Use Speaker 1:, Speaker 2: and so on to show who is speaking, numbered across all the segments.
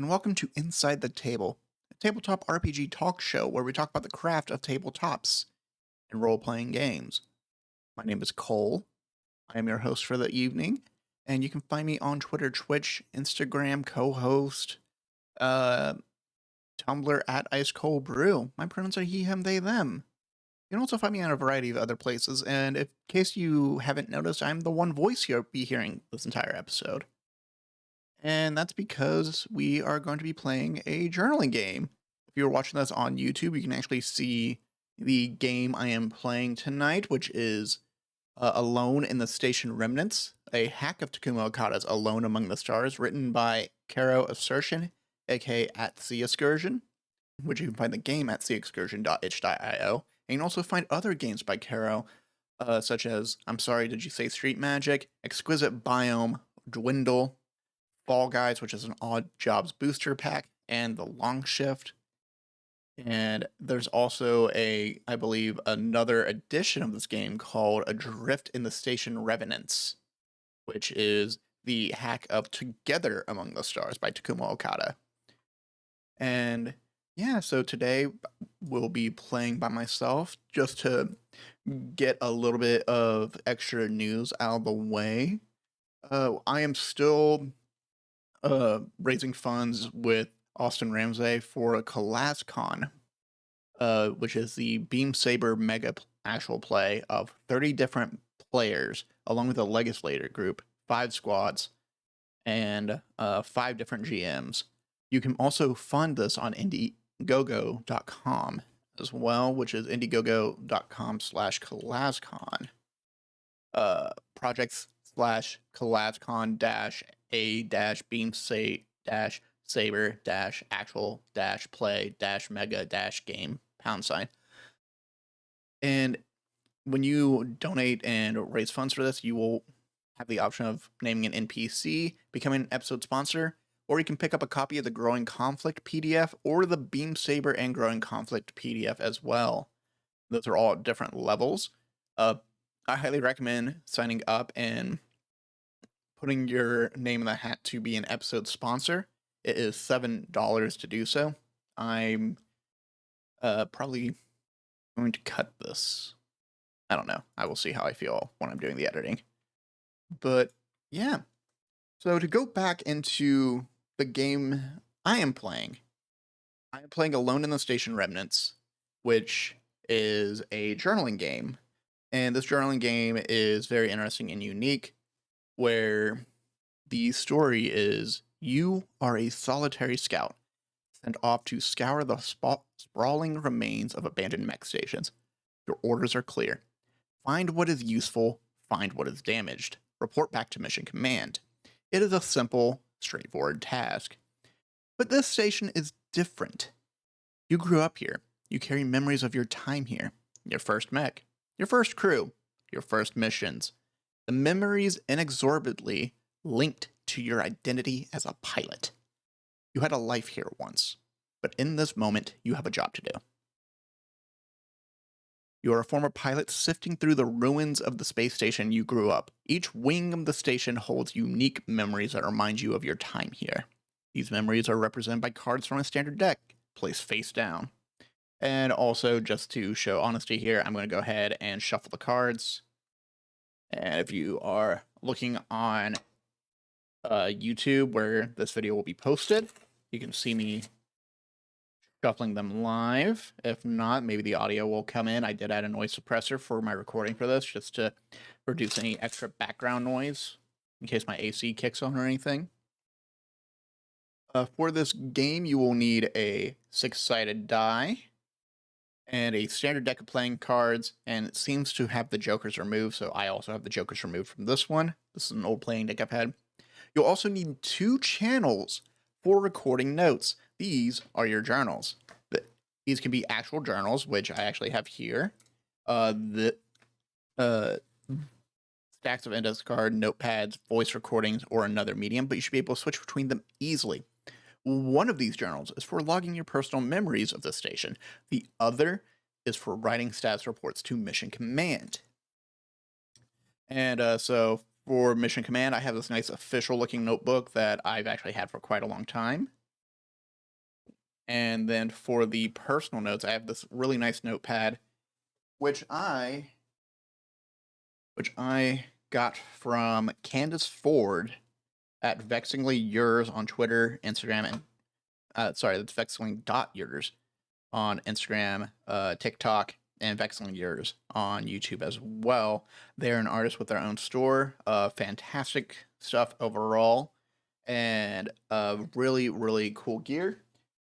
Speaker 1: and welcome to Inside the Table, a tabletop RPG talk show where we talk about the craft of tabletops and role playing games. My name is Cole. I am your host for the evening, and you can find me on Twitter, Twitch, Instagram, co host, uh, Tumblr at Ice Cold Brew. My pronouns are he, him, they, them. You can also find me on a variety of other places, and in case you haven't noticed, I'm the one voice you'll be hearing this entire episode. And that's because we are going to be playing a journaling game. If you're watching this on YouTube, you can actually see the game I am playing tonight, which is Alone in the Station Remnants, a hack of Takuma Okada's Alone Among the Stars, written by Caro Ascercion, aka at Sea Excursion, which you can find the game at seaexcursion.itch.io. And you can also find other games by Caro, such as I'm Sorry, Did You Say Street Magic, Exquisite Biome, Dwindle, Fall Guys, which is an Odd Jobs booster pack, and the Long Shift. And there's also I believe, another edition of this game called Adrift in the Station Remnants, which is the hack of Together Among the Stars by Takuma Okada. And yeah, so today we'll be playing by myself just to get a little bit of extra news out of the way. I am still raising funds with Austin Ramsay for a CalazCon, which is the Beam Saber Actual play of 30 different players, along with a legislator group, 5 squads, and 5 different GMs. You can also fund this on Indiegogo.com as well, which is indiegogo.com/CalazCon. Projects slash CalazCon dash a dash beam dash saber dash actual dash play dash mega dash game #. And when you donate and raise funds for this, you will have the option of naming an NPC, becoming an episode sponsor, or you can pick up a copy of the Growing Conflict PDF or the Beam Saber and Growing Conflict PDF as well. Those are all at different levels. I highly recommend signing up and putting your name in the hat to be an episode sponsor. It is $7 to do so. I'm probably going to cut this. I don't know. I will see how I feel when I'm doing the editing. But yeah. So to go back into the game I am playing Alone in the Station Remnants, which is a journaling game. And this journaling game is very interesting and unique, where the story is you are a solitary scout sent off to scour the sprawling remains of abandoned mech stations. Your orders are clear. Find what is useful, find what is damaged. Report back to mission command. It is a simple, straightforward task. But this station is different. You grew up here. You carry memories of your time here. Your first mech. Your first crew. Your first missions. The memories inexorably linked to your identity as a pilot. You had a life here once, but in this moment, you have a job to do. You are a former pilot sifting through the ruins of the space station you grew up. Each wing of the station holds unique memories that remind you of your time here. These memories are represented by cards from a standard deck, placed face down. And also, just to show honesty here, I'm going to go ahead and shuffle the cards. And if you are looking on YouTube, where this video will be posted, you can see me shuffling them live. If not, maybe the audio will come in. I did add a noise suppressor for my recording for this, just to reduce any extra background noise in case my AC kicks on or anything. For this game, you will need a 6-sided die and a standard deck of playing cards, and it seems to have the jokers removed, so I also have the jokers removed from this one. This is an old playing deck I've had. You'll also need 2 channels for recording notes. These are your journals. These can be actual journals, which I actually have here. Stacks of index card, notepads, voice recordings, or another medium, but you should be able to switch between them easily. One of these journals is for logging your personal memories of the station. The other is for writing status reports to Mission Command. And so for Mission Command, I have this nice official looking notebook that I've actually had for quite a long time. And then for the personal notes, I have this really nice notepad, which I got from Candace Ford at Vexingly Yours on Twitter, Instagram, and sorry, that's vexingly.yours on Instagram, TikTok, and Vexingly Yours on YouTube as well. They're an artist with their own store. Fantastic stuff overall, and really, really cool gear.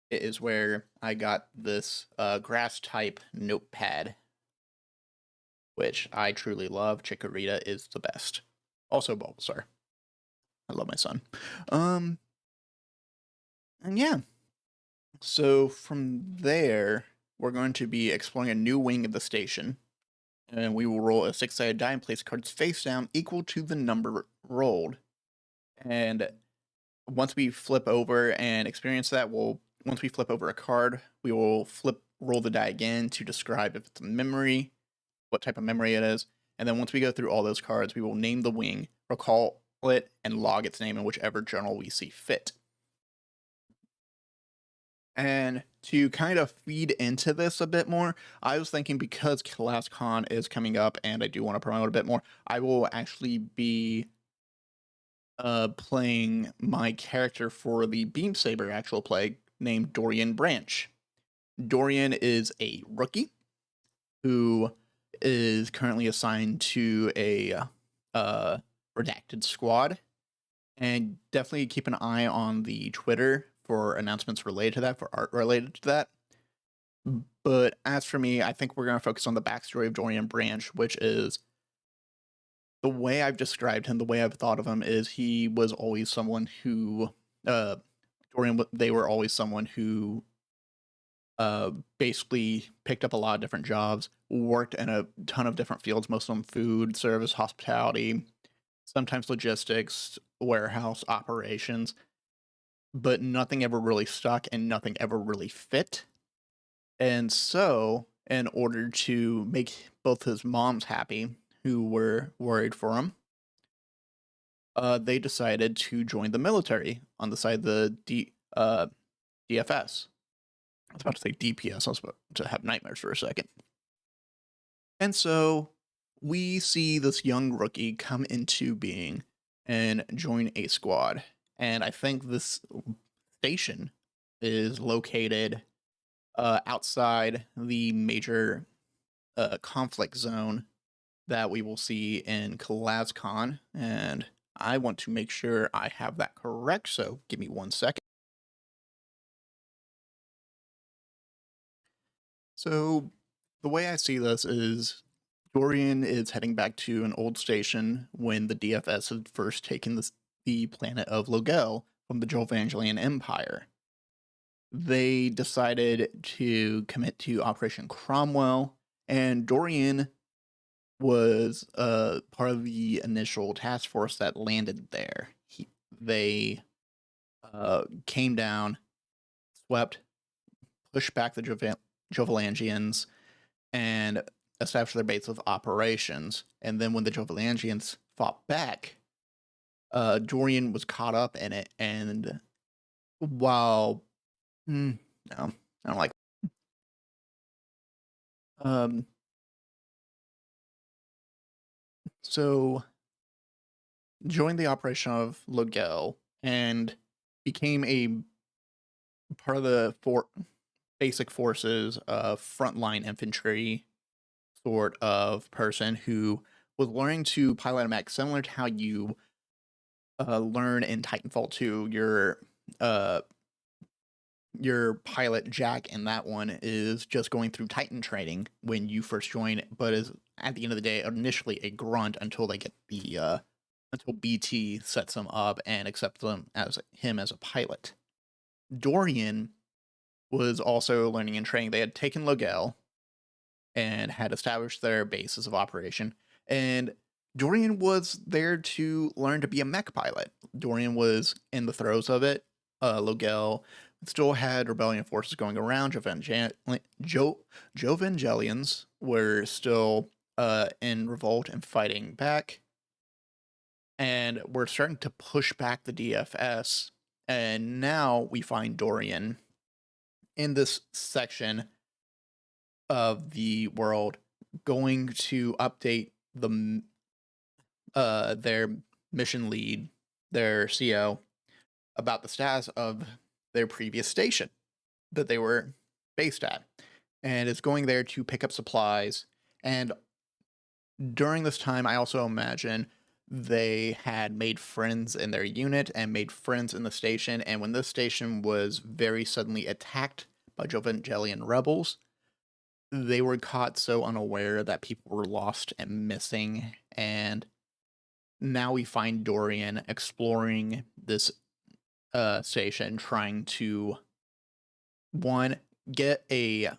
Speaker 1: It is where I got this grass type notepad, which I truly love. Chikorita is the best. Also Bulbasaur. I love my son. And yeah. So from there, we're going to be exploring a new wing of the station. And we will roll a 6-sided die and place cards face down equal to the number rolled. And once we flip over and experience that, once we flip over a card, we will roll the die again to describe if it's a memory, what type of memory it is. And then once we go through all those cards, we will name the wing, recall it, and log its name in whichever journal we see fit. And to kind of feed into this a bit more, I was thinking because CalazCon is coming up and I do want to promote a bit more, I will actually be playing my character for the Beam Saber Actual play named Dorian Branch. Dorian is a rookie who is currently assigned to a redacted squad, and definitely keep an eye on the Twitter for announcements related to that, for art related to that. But as for me, I think we're going to focus on the backstory of Dorian Branch, which is the way I've described him, the way I've thought of him is he was always someone who, they were always someone who basically picked up a lot of different jobs, worked in a ton of different fields, most of them food, service, hospitality, sometimes logistics, warehouse operations, but nothing ever really stuck and nothing ever really fit. And so, in order to make both his moms happy, who were worried for him, they decided to join the military on the side of the DFS. I was about to say DPS. I was about to have nightmares for a second. And so we see this young rookie come into being and join a squad. And I think this station is located outside the major conflict zone that we will see in CalazCon. And I want to make sure I have that correct, so give me 1 second. So the way I see this is Dorian is heading back to an old station when the DFS had first taken the planet of Logel from the Jovangelian Empire. They decided to commit to Operation Cromwell, and Dorian was part of the initial task force that landed there. They came down, swept, pushed back the Jovalangians, and established their base of operations. And then when the Jovalangians fought back, Dorian was caught up in it. And while no, I don't like. So joined the operation of Logel and became a part of the basic forces of frontline infantry sort of person who was learning to pilot a mech similar to how you learn in Titanfall 2. Your pilot Jack in that one is just going through Titan training when you first join, but is at the end of the day initially a grunt until they get until BT sets him up and accepts him as a pilot. Dorian was also learning and training. They had taken Logel and had established their bases of operation, and Dorian was there to learn to be a mech pilot. Dorian was in the throes of it. Logel still had rebellion forces going around. Jovangelians were still in revolt and fighting back. And we're starting to push back the DFS. And now we find Dorian in this section of the world going to update their mission lead, their CO, about the status of their previous station that they were based at, and it's going there to pick up supplies. And during this time, I also imagine they had made friends in their unit and made friends in the station, and when this station was very suddenly attacked by Jovangelian rebels, they were caught so unaware that people were lost and missing. And now we find Dorian exploring this station, trying to, one, get a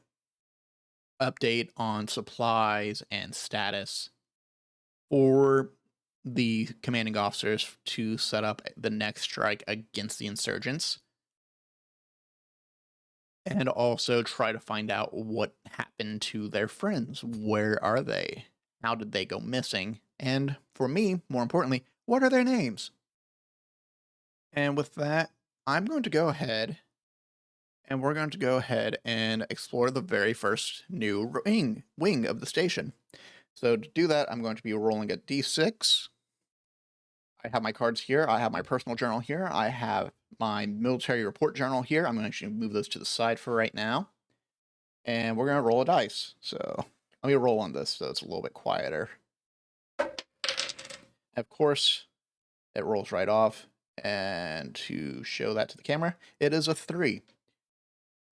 Speaker 1: update on supplies and status for the commanding officers to set up the next strike against the insurgents, and also try to find out what happened to their friends. Where are they? How did they go missing? And for me, more importantly, what are their names? And with that, I'm going to go ahead and we're going to go ahead and explore the very first new wing of the station. So to do that, I'm going to be rolling a d6. I have my cards here. I have my personal journal here. I have my military report journal here. I'm going to actually move those to the side for right now. And we're going to roll a dice. So let me roll on this so it's a little bit quieter. Of course, it rolls right off. And to show that to the camera, it is a 3.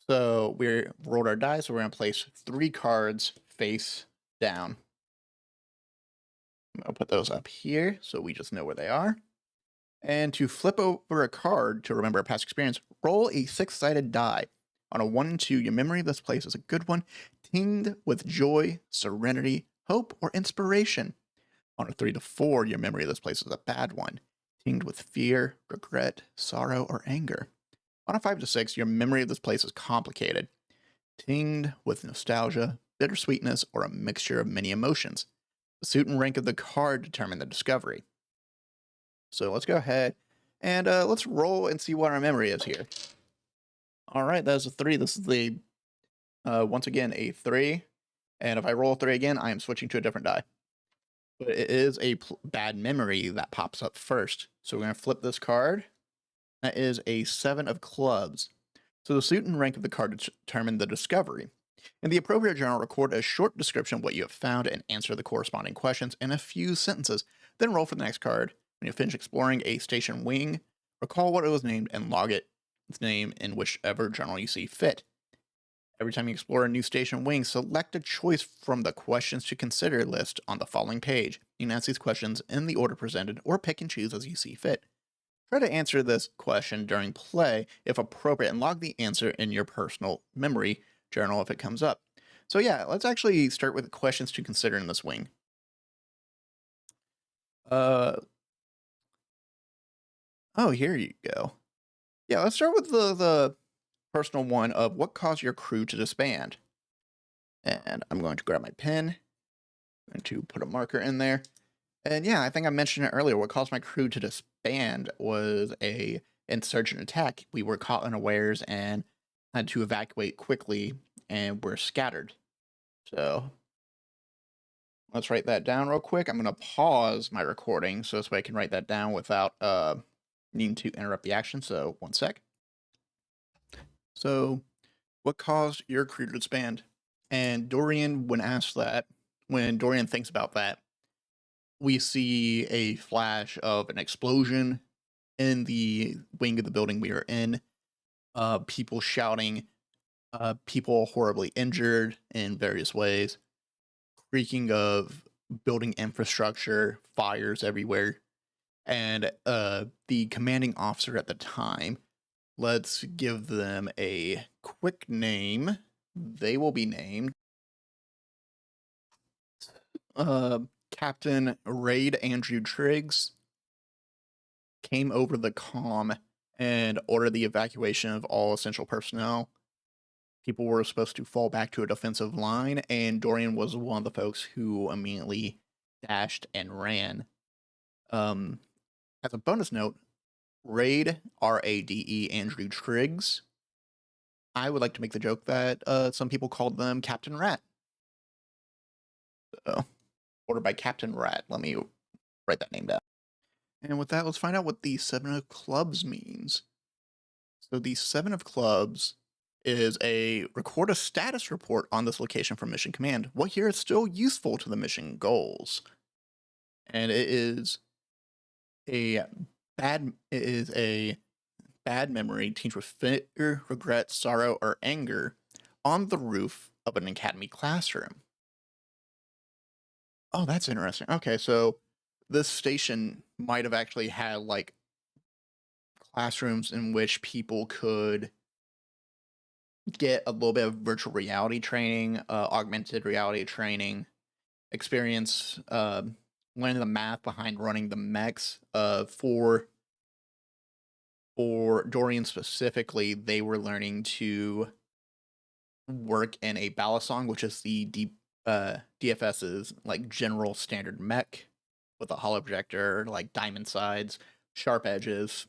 Speaker 1: So we rolled our dice, so we're going to place 3 cards face down. I'll put those up here so we just know where they are. And to flip over a card to remember a past experience, roll a 6-sided die. On a 1 and 2, your memory of this place is a good one, tinged with joy, serenity, hope, or inspiration. On a 3 to 4, your memory of this place is a bad one, tinged with fear, regret, sorrow, or anger. On a 5 to 6, your memory of this place is complicated, tinged with nostalgia, bittersweetness, or a mixture of many emotions. The suit and rank of the card determine the discovery. So let's go ahead and let's roll and see what our memory is here. All right, that is a 3. This is the, once again, a 3. And if I roll a 3 again, I am switching to a different die. But it is a bad memory that pops up first. So we're going to flip this card. That is a 7 of clubs. So the suit and rank of the card determine the discovery. In the appropriate journal, record a short description of what you have found and answer the corresponding questions in a few sentences. Then roll for the next card. When you finish exploring a station wing, recall what it was named and log its name in whichever journal you see fit. Every time you explore a new station wing, select a choice from the questions to consider list on the following page. You can answer these questions in the order presented or pick and choose as you see fit. Try to answer this question during play if appropriate and log the answer in your personal memory journal if it comes up. So yeah, let's actually start with the questions to consider in this wing. Oh, here you go. Yeah, let's start with the personal one of what caused your crew to disband. And I'm going to grab my pen. I'm going to put a marker in there. And yeah, I think I mentioned it earlier. What caused my crew to disband was a insurgent attack. We were caught unawares and had to evacuate quickly and were scattered. So let's write that down real quick. I'm going to pause my recording so this way I can write that down without needing to interrupt the action. So 1 sec. So what caused your crew to disband? And Dorian, when asked that, when Dorian thinks about that, we see a flash of an explosion in the wing of the building we are in. People shouting, people horribly injured in various ways, creaking of building infrastructure, fires everywhere. And the commanding officer at the time, let's give them a quick name. They will be named Captain Raid Andrew Triggs, came over the comm and ordered the evacuation of all essential personnel. People were supposed to fall back to a defensive line, and Dorian was one of the folks who immediately dashed and ran. As a bonus note, Raid, R-A-D-E, Andrew Triggs, I would like to make the joke that some people called them Captain Rat. So, ordered by Captain Rat. Let me write that name down. And with that, let's find out what the Seven of Clubs means. So the Seven of Clubs is a record a status report on this location from Mission Command. What here is still useful to the mission goals. And it is a bad memory tinged with fear, regret, sorrow, or anger on the roof of an academy classroom. Oh, that's interesting. Okay, so this station might have actually had like classrooms in which people could get a little bit of virtual reality training, augmented reality training, experience, learning the math behind running the mechs. For Dorian specifically, they were learning to work in a Balisong, which is the DFS's like general standard mech with a hollow projector, like diamond sides, sharp edges,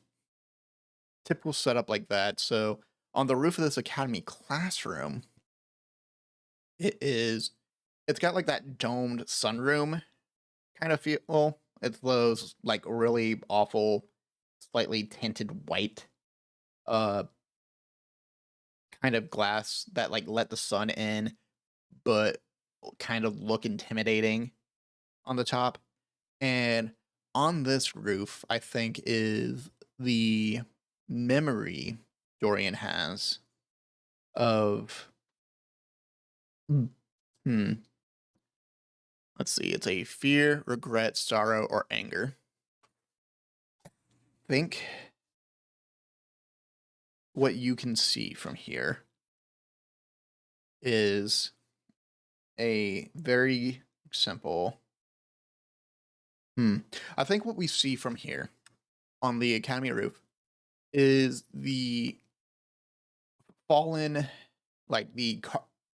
Speaker 1: typical setup like that. So on the roof of this academy classroom, it's got like that domed sunroom kind of feel. It's those like really awful, slightly tinted white, uh, kind of glass that like let the sun in, but kind of look intimidating on the top. And on this roof, I think is the memory Dorian has of hmm. Let's see, it's a fear, regret, sorrow, or anger. Think what you can see from here is a very simple. I think what we see from here on the academy roof is the fallen, like the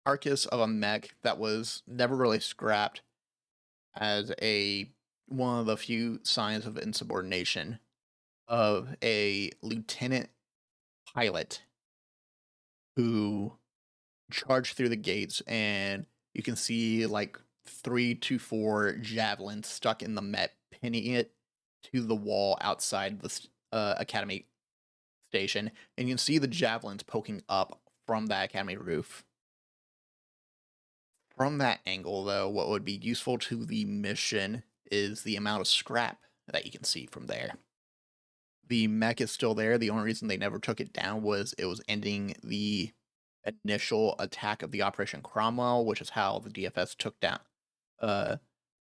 Speaker 1: carcass of a mech that was never really scrapped as one of the few signs of insubordination of a lieutenant pilot who charged through the gates, and you can see like 3 to 4 javelins stuck in the mech, pinning it to the wall outside the academy station, and you can see the javelins poking up from that academy roof. From that angle, though, what would be useful to the mission is the amount of scrap that you can see from there. The mech is still there. The only reason they never took it down was it was ending the initial attack of the Operation Cromwell, which is how the DFS took down,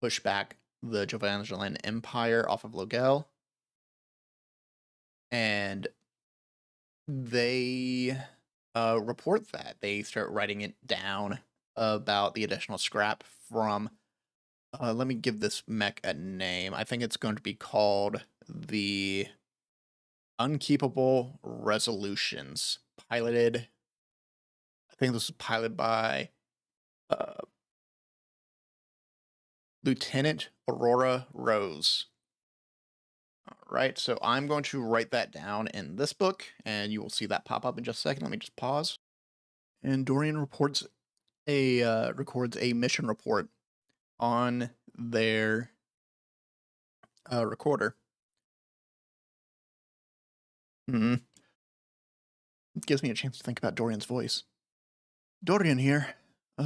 Speaker 1: pushed back the Jovangelan Empire off of Logel. And they report that. They start writing it down about the additional scrap from, let me give this mech a name. I think it's going to be called the Unkeepable Resolutions. Piloted, I think this was piloted by Lieutenant Aurora Rose. All right, so I'm going to write that down in this book, and you will see that pop up in just a second. Let me just pause. And Dorian records a mission report on their recorder. It gives me a chance to think about Dorian's voice. Dorian here. I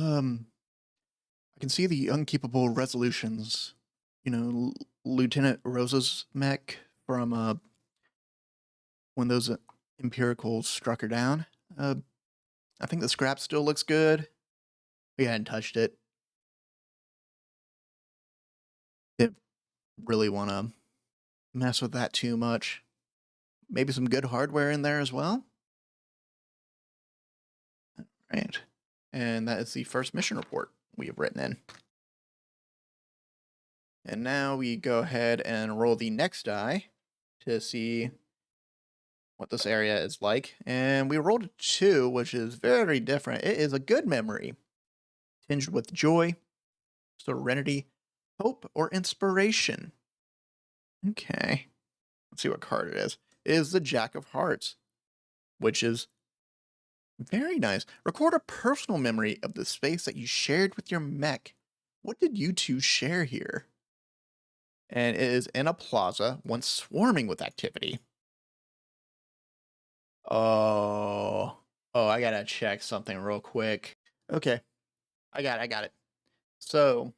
Speaker 1: can see the unkeepable resolutions. You know, Lieutenant Rosa's mech from when those empiricals struck her down. I think the scrap still looks good. We hadn't touched it. Didn't really want to mess with that too much. Maybe some good hardware in there as well. Right. And that is the first mission report we have written in. And now we go ahead and roll the next die to see what this area is like. And we rolled a 2, which is very different. It is a good memory, tinged with joy, serenity, hope, or inspiration. Okay. Let's see what card it is. It is the Jack of Hearts, which is Very nice. Record a personal memory of the space that you shared with your mech. What did you two share here? And it is in a plaza, once swarming with activity. Oh, I gotta check something real quick. Okay, I got it. So,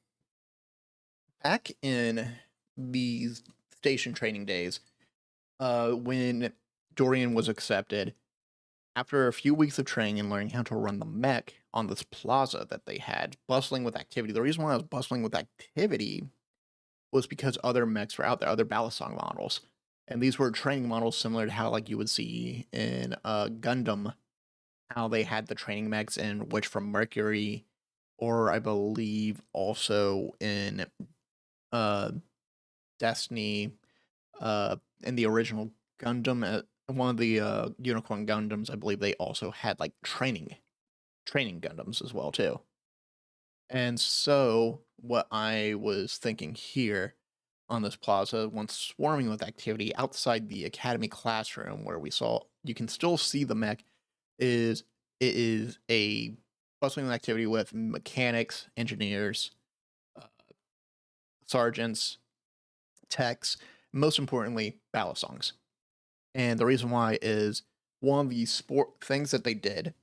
Speaker 1: back in these station training days, when Dorian was accepted, after a few weeks of training and learning how to run the mech on this plaza that they had, bustling with activity. The reason why I was bustling with activity was because other mechs were out there, other Balisong models. And these were training models similar to how like you would see in Gundam, how they had the training mechs in Witch from Mercury, or I believe also in uh Destiny, in the original Gundam, one of the Unicorn Gundams, I believe they also had like training Gundams as well too. And so what I was thinking here on this plaza, once swarming with activity outside the academy classroom where we saw you can still see the mech, is it is a bustling activity with mechanics, engineers, uh, sergeants, techs, most importantly, Balisongs. And the reason why is one of the sport things that they did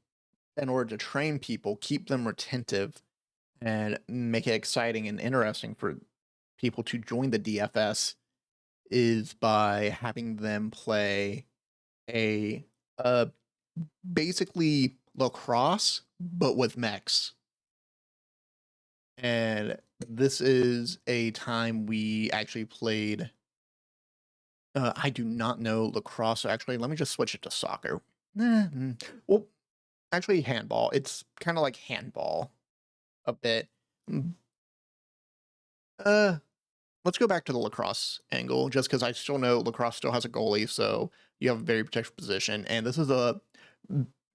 Speaker 1: in order to train people, keep them retentive, and make it exciting and interesting for people to join the DFS is by having them play a basically lacrosse but with mechs. And this is a time we actually played. I do not know lacrosse. Actually, let me just switch it to soccer. Well, actually, handball. It's kind of like handball a bit. Mm, Uh, let's go back to the lacrosse angle, just because I still know lacrosse still has a goalie, so you have a very protected position. And this is a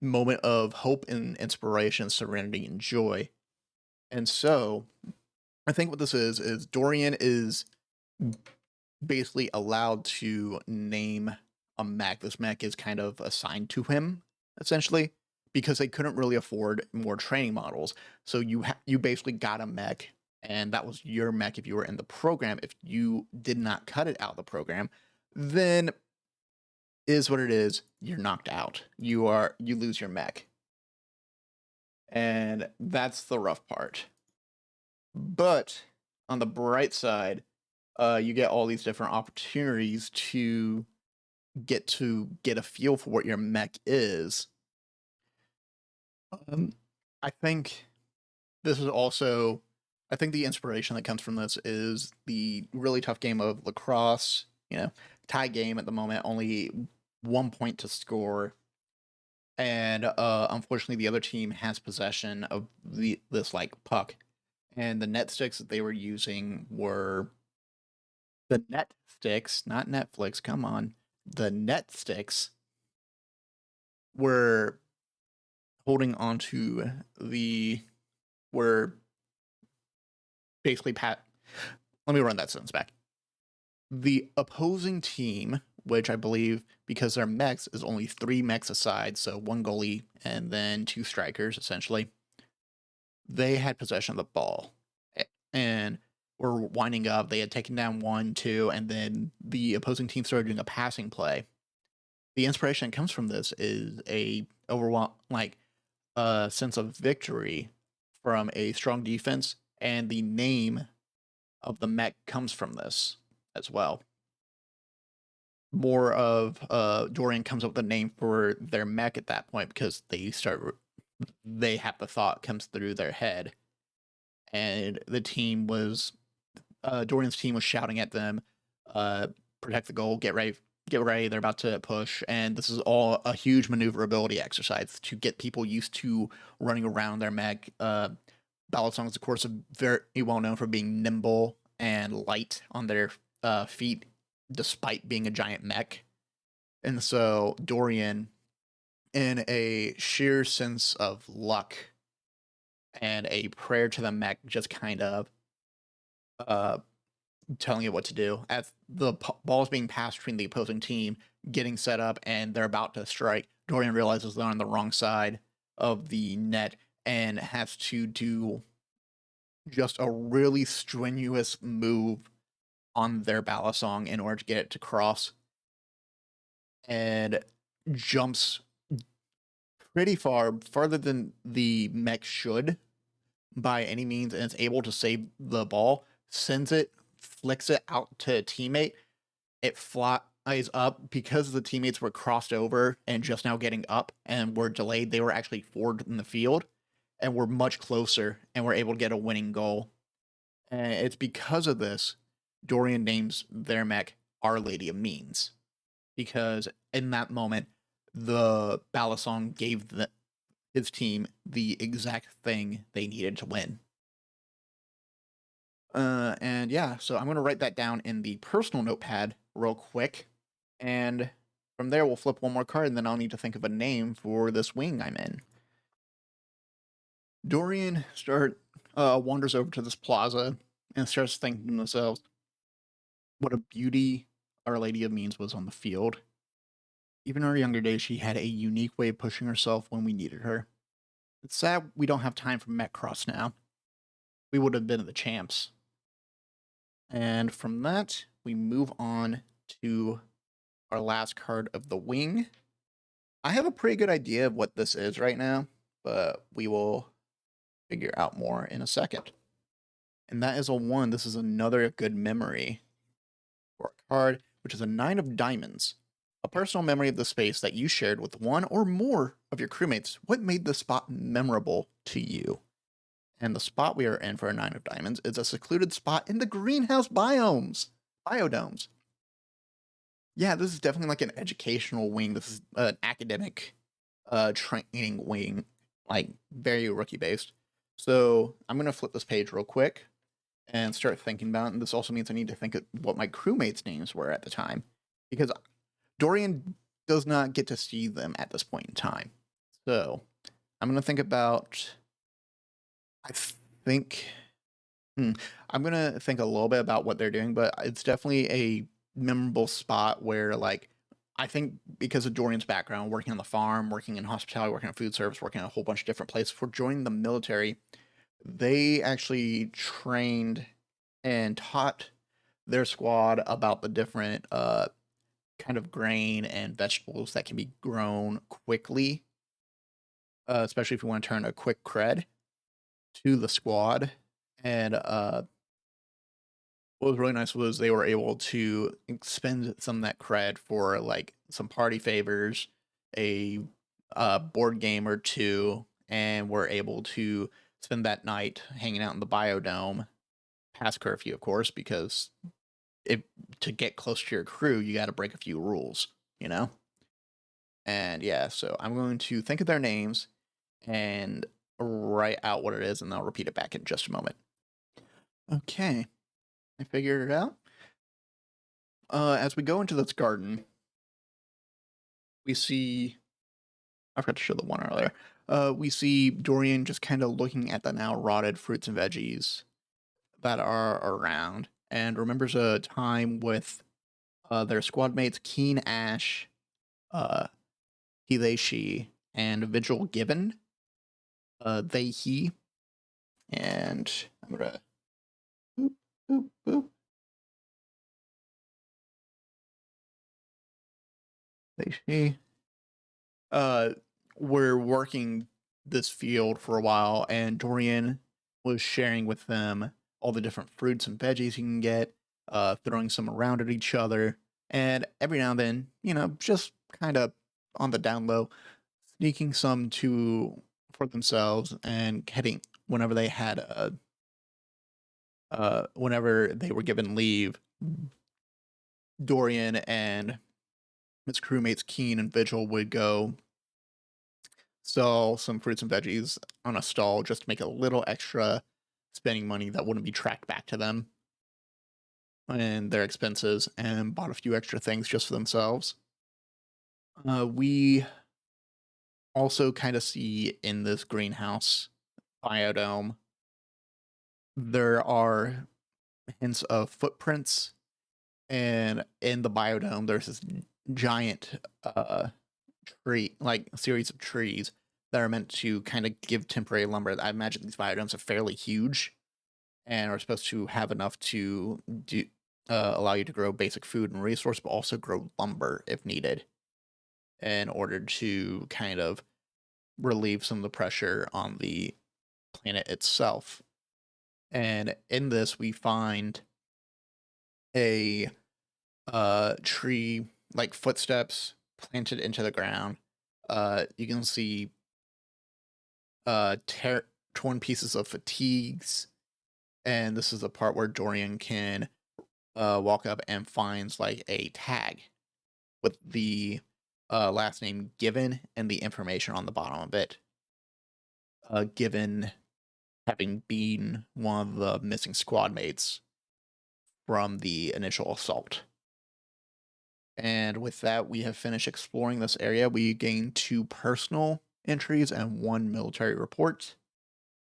Speaker 1: moment of hope and inspiration, serenity and joy. And so I think what this is Dorian is basically allowed to name a mech. This mech is kind of assigned to him, essentially, because they couldn't really afford more training models. So you basically got a mech, and that was your mech if you were in the program. If you did not cut it out of the program, then is what it is. You're knocked out. You lose your mech, and that's the rough part. But on the bright side, you get all these different opportunities to get a feel for what your mech is. I think this is also, I think the inspiration that comes from this is the really tough game of lacrosse. Tie game at the moment, only 1 point to score, and unfortunately the other team has possession of this like puck, and the net sticks that they were using were the net sticks, not Netflix. Come on, the net sticks were holding onto the were basically let me run that sentence back. The opposing team, which I believe because their mechs is only 3 mechs aside, so 1 goalie and then 2 strikers essentially, they had possession of the ball and were winding up. They had taken down 1, 2, and then the opposing team started doing a passing play. The inspiration that comes from this is a sense of victory from a strong defense, and the name of the mech comes from this as well. More of Dorian comes up with a name for their mech at that point because they have the thought comes through their head, and the team was Dorian's team was shouting at them, protect the goal, get ready, they're about to push. And this is all a huge maneuverability exercise to get people used to running around their mech. Balisong is, of course, very well known for being nimble and light on their feet, despite being a giant mech. And so Dorian, in a sheer sense of luck and a prayer to the mech, just kind of telling it what to do. As the ball is being passed between the opposing team, getting set up, and they're about to strike, Dorian realizes they're on the wrong side, of the net and has to do just a really strenuous move on their Balisong in order to get it to cross, and jumps pretty far, farther than the mech should by any means, and it's able to save the ball, sends it, flicks it out to a teammate. It flies up because the teammates were crossed over and just now getting up and were delayed. They were actually forward in the field and were much closer and were able to get a winning goal. And it's because of this, Dorian names their mech Our Lady of Means, because in that moment, the Balisong gave his team the exact thing they needed to win. And yeah, so I'm going to write that down in the personal notepad real quick. And from there, we'll flip one more card, and then I'll need to think of a name for this wing I'm in. Dorian wanders over to this plaza and starts thinking to themselves, what a beauty Our Lady of Means was on the field. Even in her younger days, she had a unique way of pushing herself when we needed her. It's sad we don't have time for Metcross now. We would have been the champs. And from that, we move on to our last card of the wing. I have a pretty good idea of what this is right now, but we will figure out more in a second. And that is a 1. This is another good memory for a card, which is a 9 of Diamonds. A personal memory of the space that you shared with one or more of your crewmates. What made the spot memorable to you? And the spot we are in for a 9 of Diamonds is a secluded spot in the greenhouse biodomes. Yeah, this is definitely like an educational wing. This is an academic training wing, like very rookie based. So I'm going to flip this page real quick and start thinking about it. And this also means I need to think of what my crewmates' names were at the time, because Dorian does not get to see them at this point in time. So I'm going to think about, I'm going to think a little bit about what they're doing, but it's definitely a memorable spot where, like, I think because of Dorian's background, working on the farm, working in hospitality, working on food service, working in a whole bunch of different places, for joining the military, they actually trained and taught their squad about the different kind of grain and vegetables that can be grown quickly, especially if you want to turn a quick cred to the squad. And what was really nice was they were able to spend some of that cred for like some party favors, a board game or two, and were able to spend that night hanging out in the biodome past curfew, of course, because to get close to your crew, you got to break a few rules, you know? And yeah, so I'm going to think of their names and write out what it is, and I'll repeat it back in just a moment. Okay, I figured it out. As we go into this garden, we see, I forgot to show the one earlier. We see Dorian just kind of looking at the now rotted fruits and veggies that are around, and remembers a time with their squad mates Keen Ash, he, they, she, and Vigil Gibbon, they, he, and I'm gonna boop, boop, boop. They, she, were working this field for a while, and Dorian was sharing with them all the different fruits and veggies you can get, throwing some around at each other, and every now and then, you know, just kind of on the down low, sneaking some for themselves and heading whenever they had whenever they were given leave. Dorian and his crewmates Keen and Vigil would go sell some fruits and veggies on a stall just to make a little extra spending money that wouldn't be tracked back to them and their expenses, and bought a few extra things just for themselves. We also kind of see in this greenhouse biodome, there are hints of footprints, and in the biodome, there's this giant tree, like a series of trees that are meant to kind of give temporary lumber. I imagine these biodomes are fairly huge and are supposed to have enough to allow you to grow basic food and resource, but also grow lumber if needed in order to kind of relieve some of the pressure on the planet itself. And in this, we find a tree, like footsteps planted into the ground. You can see torn pieces of fatigues, and this is the part where Dorian can walk up and finds like a tag with the last name Given and the information on the bottom of it. Given having been one of the missing squad mates from the initial assault. And with that, we have finished exploring this area. We gained 2 personal entries and 1 military report.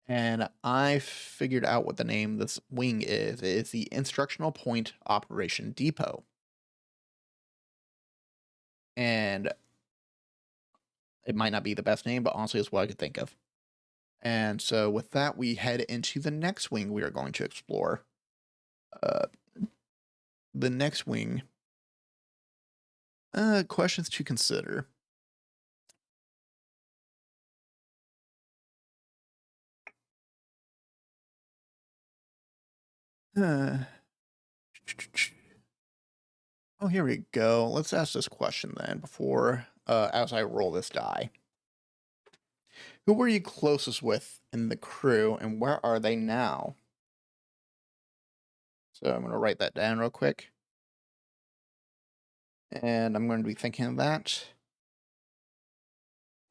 Speaker 1: And I figured out what the name of this wing is. It is the Instructional Point Operation Depot. And it might not be the best name, but honestly, it's what I could think of. And so with that, we head into the next wing we are going to explore. The next wing, questions to consider. Oh, here we go. Let's ask this question then before, as I roll this die. Who were you closest with in the crew, and where are they now? So I'm going to write that down real quick. And I'm going to be thinking of that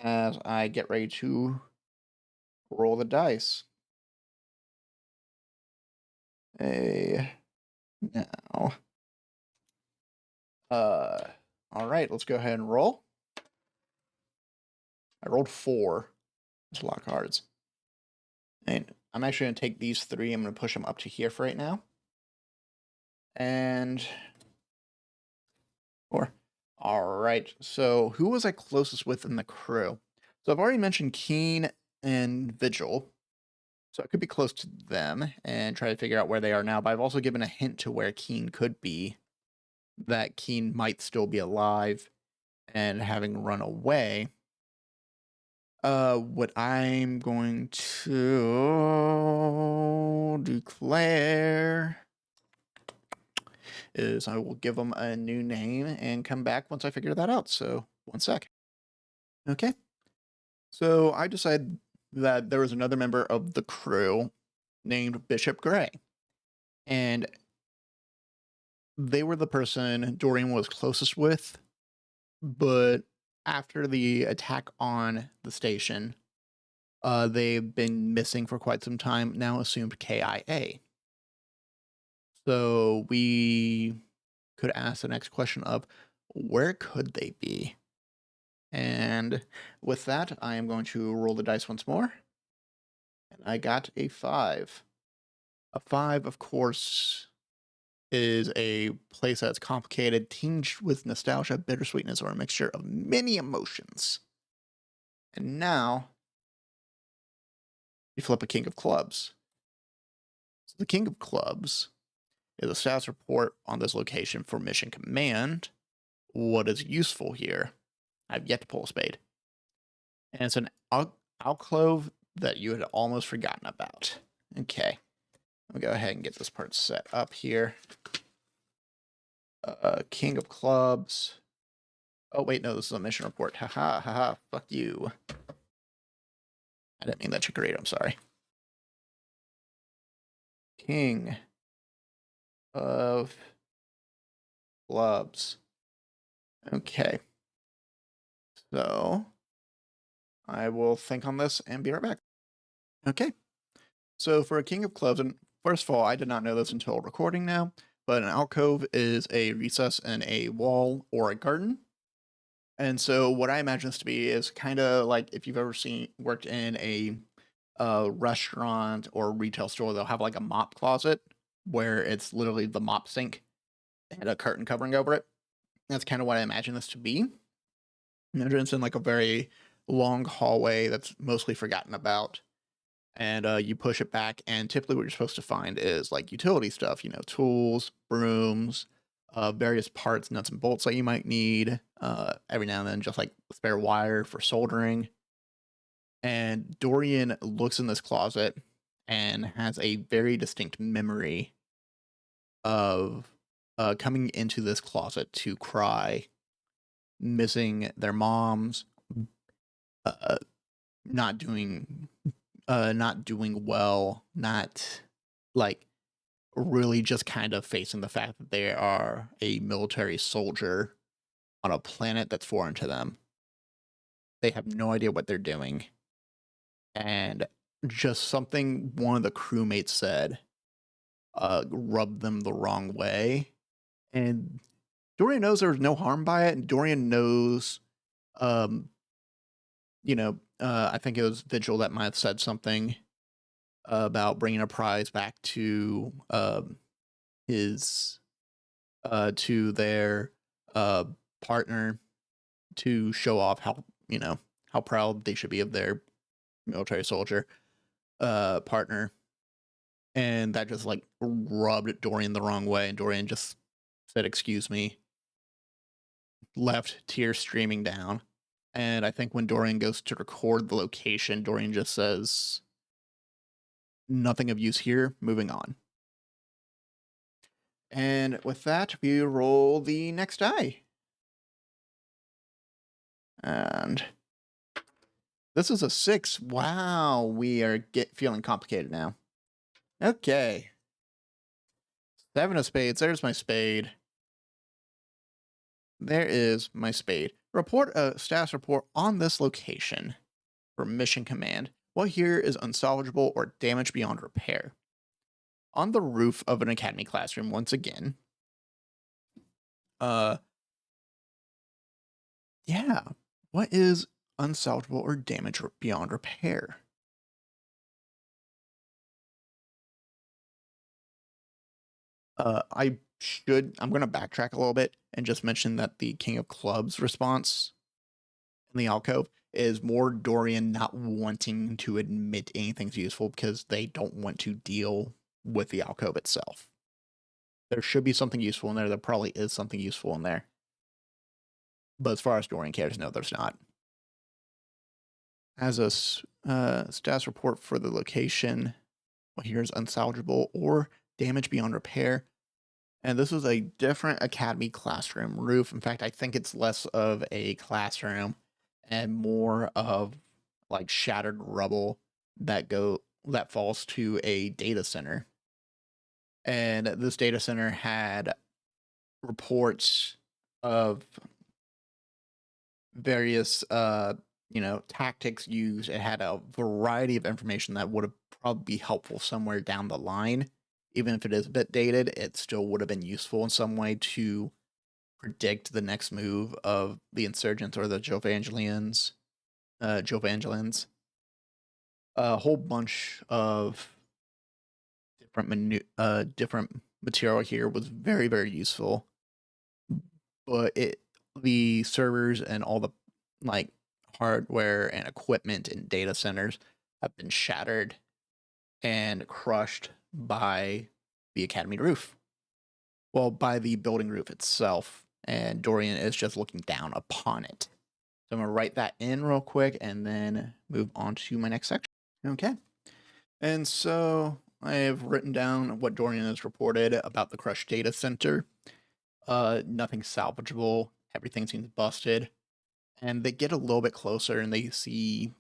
Speaker 1: as I get ready to roll the dice. Now. All right, let's go ahead and roll. I rolled 4. That's a lot of cards. And I'm actually going to take these 3. I'm going to push them up to here for right now. And 4. All right, so who was I closest with in the crew? So I've already mentioned Keen and Vigil. So I could be close to them and try to figure out where they are now. But I've also given a hint to where Keen could be. That Keen might still be alive and having run away. What I'm going to declare is I will give them a new name and come back once I figure that out. So 1 sec. Okay. So I decided that there was another member of the crew named Bishop Gray. And they were the person Dorian was closest with, but after the attack on the station, they've been missing for quite some time, now assumed KIA. So we could ask the next question of, where could they be? And with that, I am going to roll the dice once more. And I got a 5. A 5, of course, is a place that's complicated, tinged with nostalgia, bittersweetness, or a mixture of many emotions. And now, you flip a King of Clubs. So the King of Clubs is a status report on this location for Mission Command. What is useful here? I've yet to pull a spade. And it's an alcove that you had almost forgotten about. Okay. I'll go ahead and get this part set up here. King of Clubs. Oh, wait, no, this is a mission report. Haha, haha, fuck you. I didn't mean that to create, I'm sorry. King of Clubs. Okay. So, I will think on this and be right back. Okay. So, for a King of Clubs, and first of all, I did not know this until recording now, but an alcove is a recess in a wall or a garden. And so what I imagine this to be is kind of like if you've ever worked in a restaurant or retail store, they'll have like a mop closet where it's literally the mop sink and a curtain covering over it. That's kind of what I imagine this to be. Imagine it's in like a very long hallway that's mostly forgotten about. And you push it back, and typically what you're supposed to find is like utility stuff, tools, brooms, various parts, nuts and bolts that you might need. Every now and then, just like spare wire for soldering. And Dorian looks in this closet and has a very distinct memory of coming into this closet to cry, missing their moms, uh, not doing not doing well, not like really just kind of facing the fact that they are a military soldier on a planet that's foreign to them. They have no idea what they're doing. And just something one of the crewmates said rubbed them the wrong way. And Dorian knows there was no harm by it. And Dorian knows, um, I think it was Vigil that might have said something about bringing a prize back to his to their partner to show off how proud they should be of their military soldier partner, and that just like rubbed Dorian the wrong way, and Dorian just said excuse me, left, tears streaming down. And I think when Dorian goes to record the location, Dorian just says nothing of use here, moving on. And with that, we roll the next die. And this is a 6. Wow, we are feeling complicated now. Okay. 7 of spades. There's my spade. There is my spade. Report a status report on this location for mission command. What here is unsalvageable or damaged beyond repair? On the roof of an academy classroom, once again. Yeah. What is unsalvageable or damaged beyond repair? I'm going to backtrack a little bit and just mention that the King of Clubs response in the alcove is more Dorian not wanting to admit anything's useful because they don't want to deal with the alcove itself. There should be something useful in there. There probably is something useful in there. But as far as Dorian cares, no, there's not. As a status report for the location, well, here's unsalvageable or damage beyond repair. And this is a different academy classroom roof. In fact, I think it's less of a classroom and more of like shattered rubble that falls to a data center. And this data center had reports of various tactics used. It had a variety of information that would have probably be helpful somewhere down the line. Even if it is a bit dated, it still would have been useful in some way to predict the next move of the insurgents or the Jovangelians. A whole bunch of different material here was very, very useful. But the servers and all the like hardware and equipment in data centers have been shattered and crushed by the academy roof. Well, by the building roof itself, and Dorian is just looking down upon it. So I'm going to write that in real quick and then move on to my next section. Okay. And so I have written down what Dorian has reported about the crushed data center. Nothing salvageable. Everything seems busted. And they get a little bit closer and they see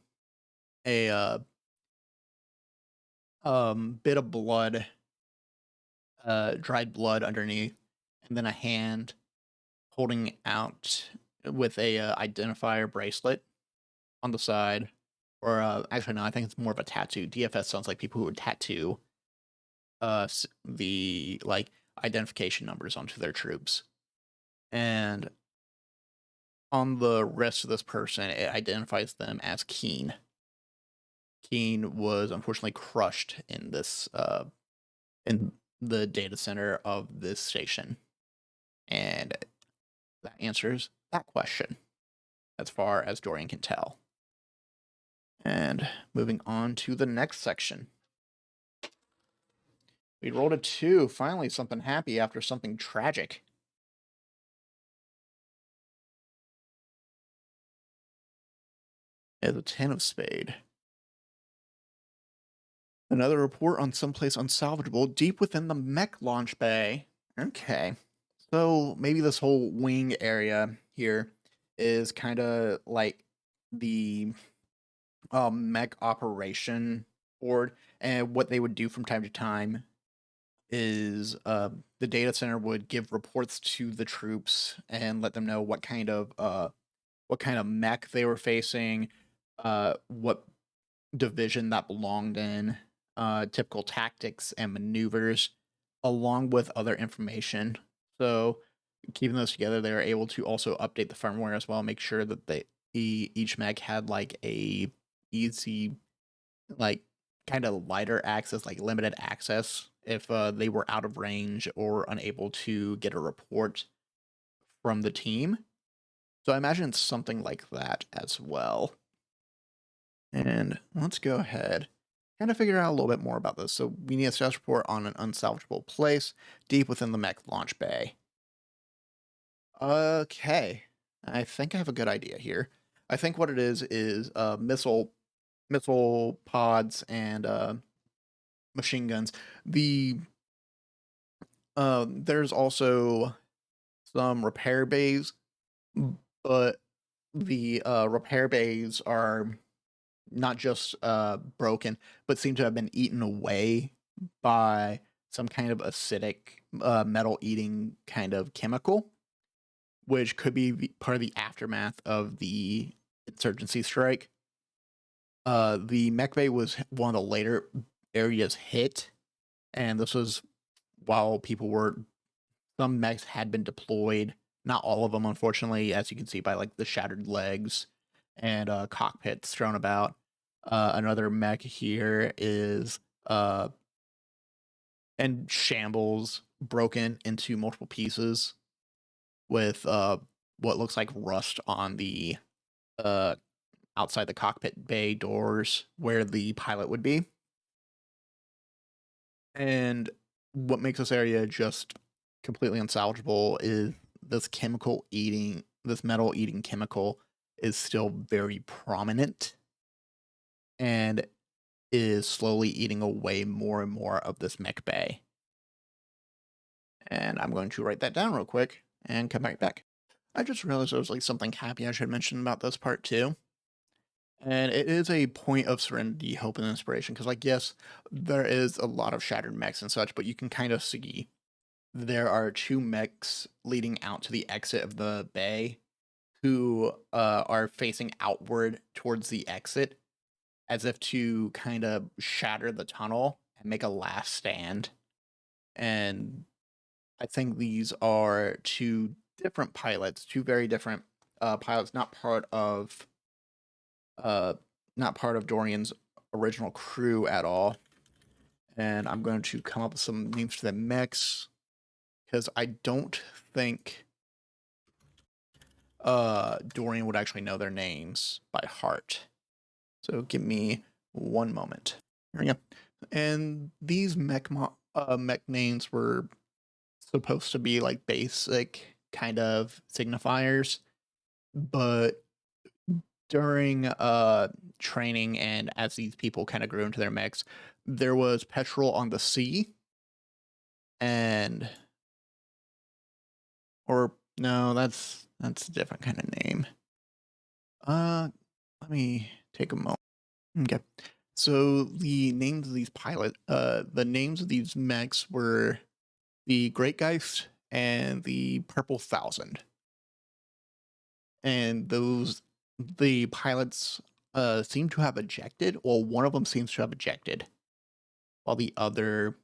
Speaker 1: a bit of blood, dried blood underneath, and then a hand holding out with a identifier bracelet on the side. Or actually, no, I think it's more of a tattoo. DFS sounds like people who would tattoo the like identification numbers onto their troops. And on the wrist of this person, it identifies them as Keen. Keen was unfortunately crushed in this in the data center of this station. And that answers that question, as far as Dorian can tell. And moving on to the next section. We rolled a 2. Finally, something happy after something tragic. And the 10 of spade. Another report on someplace unsalvageable deep within the mech launch bay. Okay. So maybe this whole wing area here is kind of like the mech operation board, and what they would do from time to time is the data center would give reports to the troops and let them know what kind of mech they were facing, what division that belonged in, typical tactics and maneuvers, along with other information. So keeping those together, they were able to also update the firmware as well, make sure that each mech had like a easy, like kind of lighter access, like limited access if they were out of range or unable to get a report from the team. So I imagine it's something like that as well. And let's go ahead, kind of figure out a little bit more about this. So we need a status report on an unsalvageable place deep within the mech launch bay. Okay, I think I have a good idea here. I think what it is missile pods and machine guns. There's also some repair bays, but the repair bays are not just broken, but seem to have been eaten away by some kind of acidic metal eating kind of chemical, which could be part of the aftermath of the insurgency strike. The mech bay was one of the later areas hit, and this was while some mechs had been deployed. Not all of them, unfortunately, as you can see by like the shattered legs and cockpits thrown about. Another mech here is and shambles, broken into multiple pieces with what looks like rust on the outside the cockpit bay doors where the pilot would be. And what makes this area just completely unsalvageable is this metal eating chemical is still very prominent and is slowly eating away more and more of this mech bay. And I'm going to write that down real quick and come right back. I just realized there was like something happy I should mention about this part too. And it is a point of serenity, hope, and inspiration. Because, like, yes, there is a lot of shattered mechs and such, but you can kind of see there are 2 mechs leading out to the exit of the bay who are facing outward towards the exit as if to kind of shatter the tunnel and make a last stand. And I think these are 2 different pilots, 2 very different pilots, not part of Dorian's original crew at all. And I'm going to come up with some names for the mechs because I don't think Dorian would actually know their names by heart. So give me one moment. Here we go. And these mech names were supposed to be like basic kind of signifiers, but during training and as these people kind of grew into their mechs, there was petrol on the sea, and or no, that's a different kind of name. Let me take a moment. Okay. So the names of the names of these mechs were the Great Geist and the Purple Thousand. And the pilots seem to have ejected. Well, one of them seems to have ejected, while the other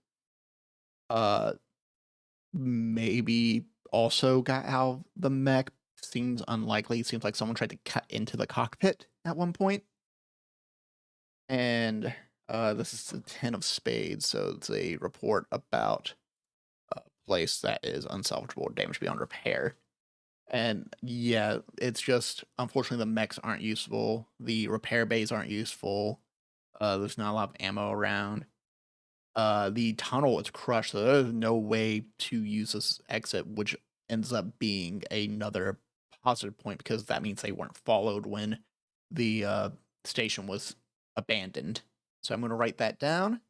Speaker 1: maybe also got out of the mech. Seems unlikely. Seems like someone tried to cut into the cockpit at one point. And this is the 10 of spades, so it's a report about a place that is unsalvageable, damage beyond repair. And yeah, it's just unfortunately the mechs aren't useful. The repair bays aren't useful. There's not a lot of ammo around. The tunnel is crushed, so there's no way to use this exit, which ends up being another positive point because that means they weren't followed when the station was abandoned. So I'm going to write that down,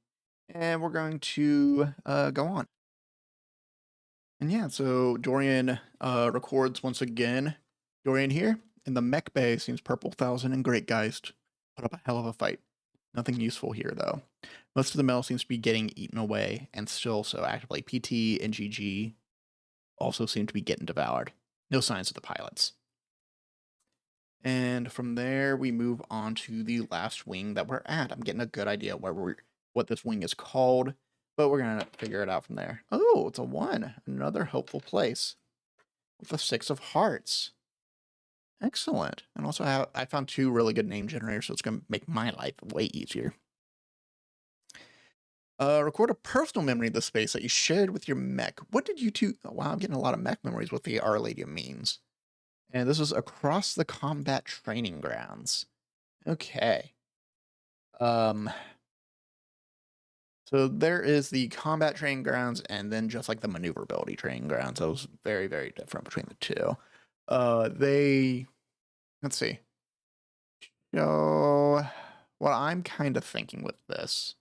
Speaker 1: and we're going to go on. And yeah, so Dorian records once again. Dorian here in the mech bay seems Purple Thousand and Great Geist put up a hell of a fight. Nothing useful here though. Most of the metal seems to be getting eaten away, and still so actively. PT and GG also seem to be getting devoured. No signs of the pilots. And from there, we move on to the last wing that we're at. I'm getting a good idea what this wing is called, but we're gonna figure it out from there. Oh, it's a 1. Another hopeful place with a 6 of hearts. Excellent. And also, I found 2 really good name generators, so it's gonna make my life way easier. Record a personal memory of the space that you shared with your mech. What did you two? Oh, wow, I'm getting a lot of mech memories with the Our Lady of Means. And this is across the combat training grounds. Okay. So there is the combat training grounds and then just like the maneuverability training grounds. So it was very, very different between the two. Let's see. So what I'm kind of thinking with this,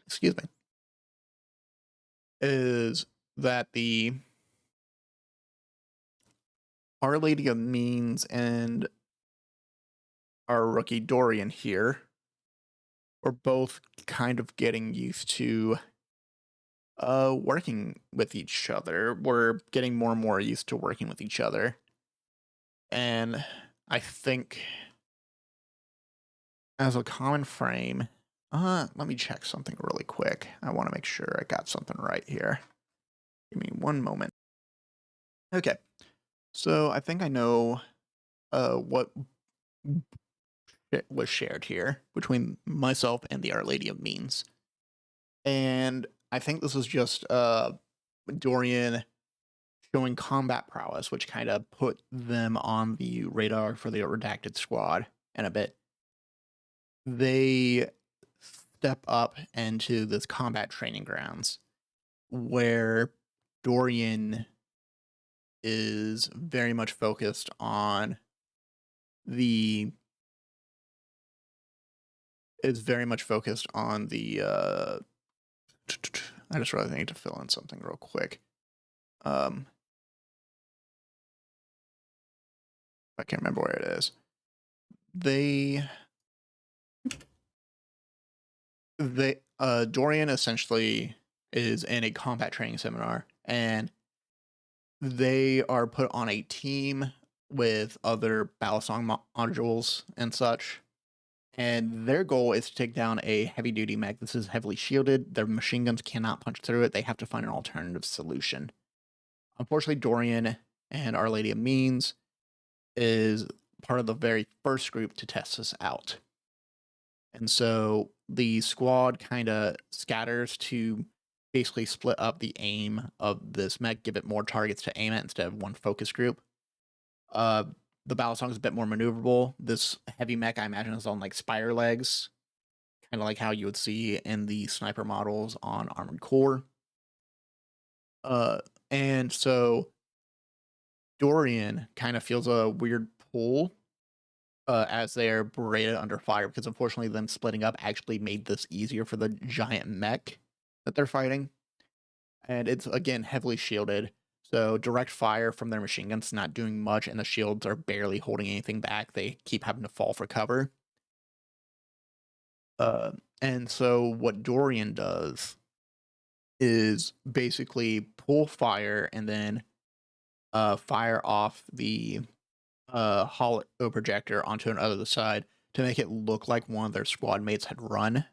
Speaker 1: excuse me, is that the Our Lady of Means and our rookie Dorian here are both kind of getting used to working with each other. We're getting more and more used to working with each other. And I think as a common frame, let me check something really quick. I want to make sure I got something right here. Give me one moment. Okay. So I think I know what was shared here between myself and the Our Lady of Means. And I think this was just Dorian showing combat prowess, which kind of put them on the radar for the redacted squad in a bit. They step up into this combat training grounds where Dorian is very much focused on the I just really need to fill in something real quick. I can't remember where it is. Dorian essentially is in a combat training seminar, and they are put on a team with other Balisong modules and such. And their goal is to take down a heavy duty mech. This is heavily shielded. Their machine guns cannot punch through it. They have to find an alternative solution. Unfortunately, Dorian and Our Lady of Means is part of the very first group to test this out. And so the squad kind of scatters to basically split up the aim of this mech, give it more targets to aim at instead of one focus group. The Balisong is a bit more maneuverable. This heavy mech, I imagine, is on like spire legs, kind of like how you would see in the sniper models on Armored Core. And so Dorian kind of feels a weird pull as they're berated under fire, because unfortunately them splitting up actually made this easier for the giant mech that they're fighting. And it's, again, heavily shielded. So direct fire from their machine guns not doing much, and the shields are barely holding anything back. They keep having to fall for cover. And so what Dorian does is basically pull fire and then fire off the holo projector onto another side to make it look like one of their squad mates had run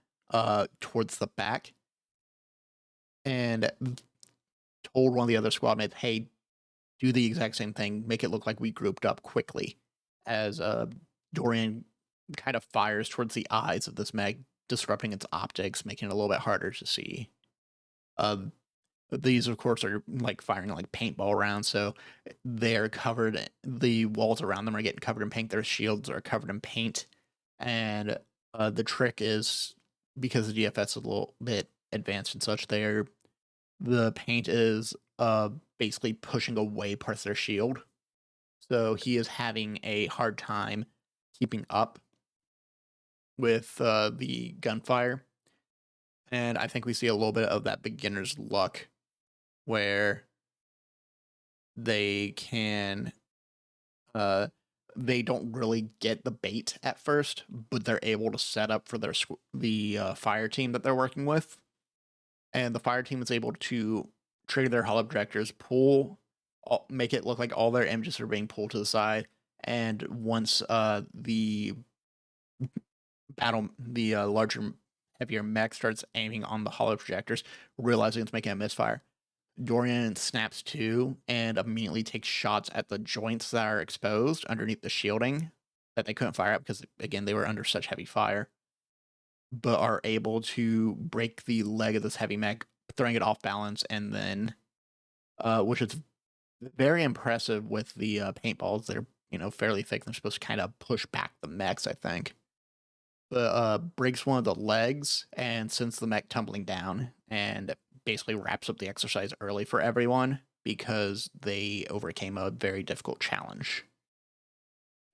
Speaker 1: towards the back, and told one of the other squad mates, hey, do the exact same thing, make it look like we grouped up quickly, as Dorian kind of fires towards the eyes of this mech, disrupting its optics, making it a little bit harder to see. These, of course, are like firing like paintball rounds, so they're covered. The walls around them are getting covered in paint. Their shields are covered in paint, and the trick is because the DFS is a little bit advanced and such. The paint is basically pushing away parts of their shield, so he is having a hard time keeping up with the gunfire. And I think we see a little bit of that beginner's luck where they can they don't really get the bait at first, but they're able to set up for the fire team that they're working with, and the fire team is able to trigger their hollow projectors, make it look like all their images are being pulled to the side, and once the larger, heavier mech starts aiming on the hollow projectors, realizing it's making a misfire, Dorian snaps to and immediately takes shots at the joints that are exposed underneath the shielding that they couldn't fire up because, again, they were under such heavy fire, but are able to break the leg of this heavy mech, throwing it off balance, and then, which is very impressive with the paintballs. They're, fairly thick. They're supposed to kind of push back the mechs, I think. But breaks one of the legs and sends the mech tumbling down, and basically wraps up the exercise early for everyone because they overcame a very difficult challenge.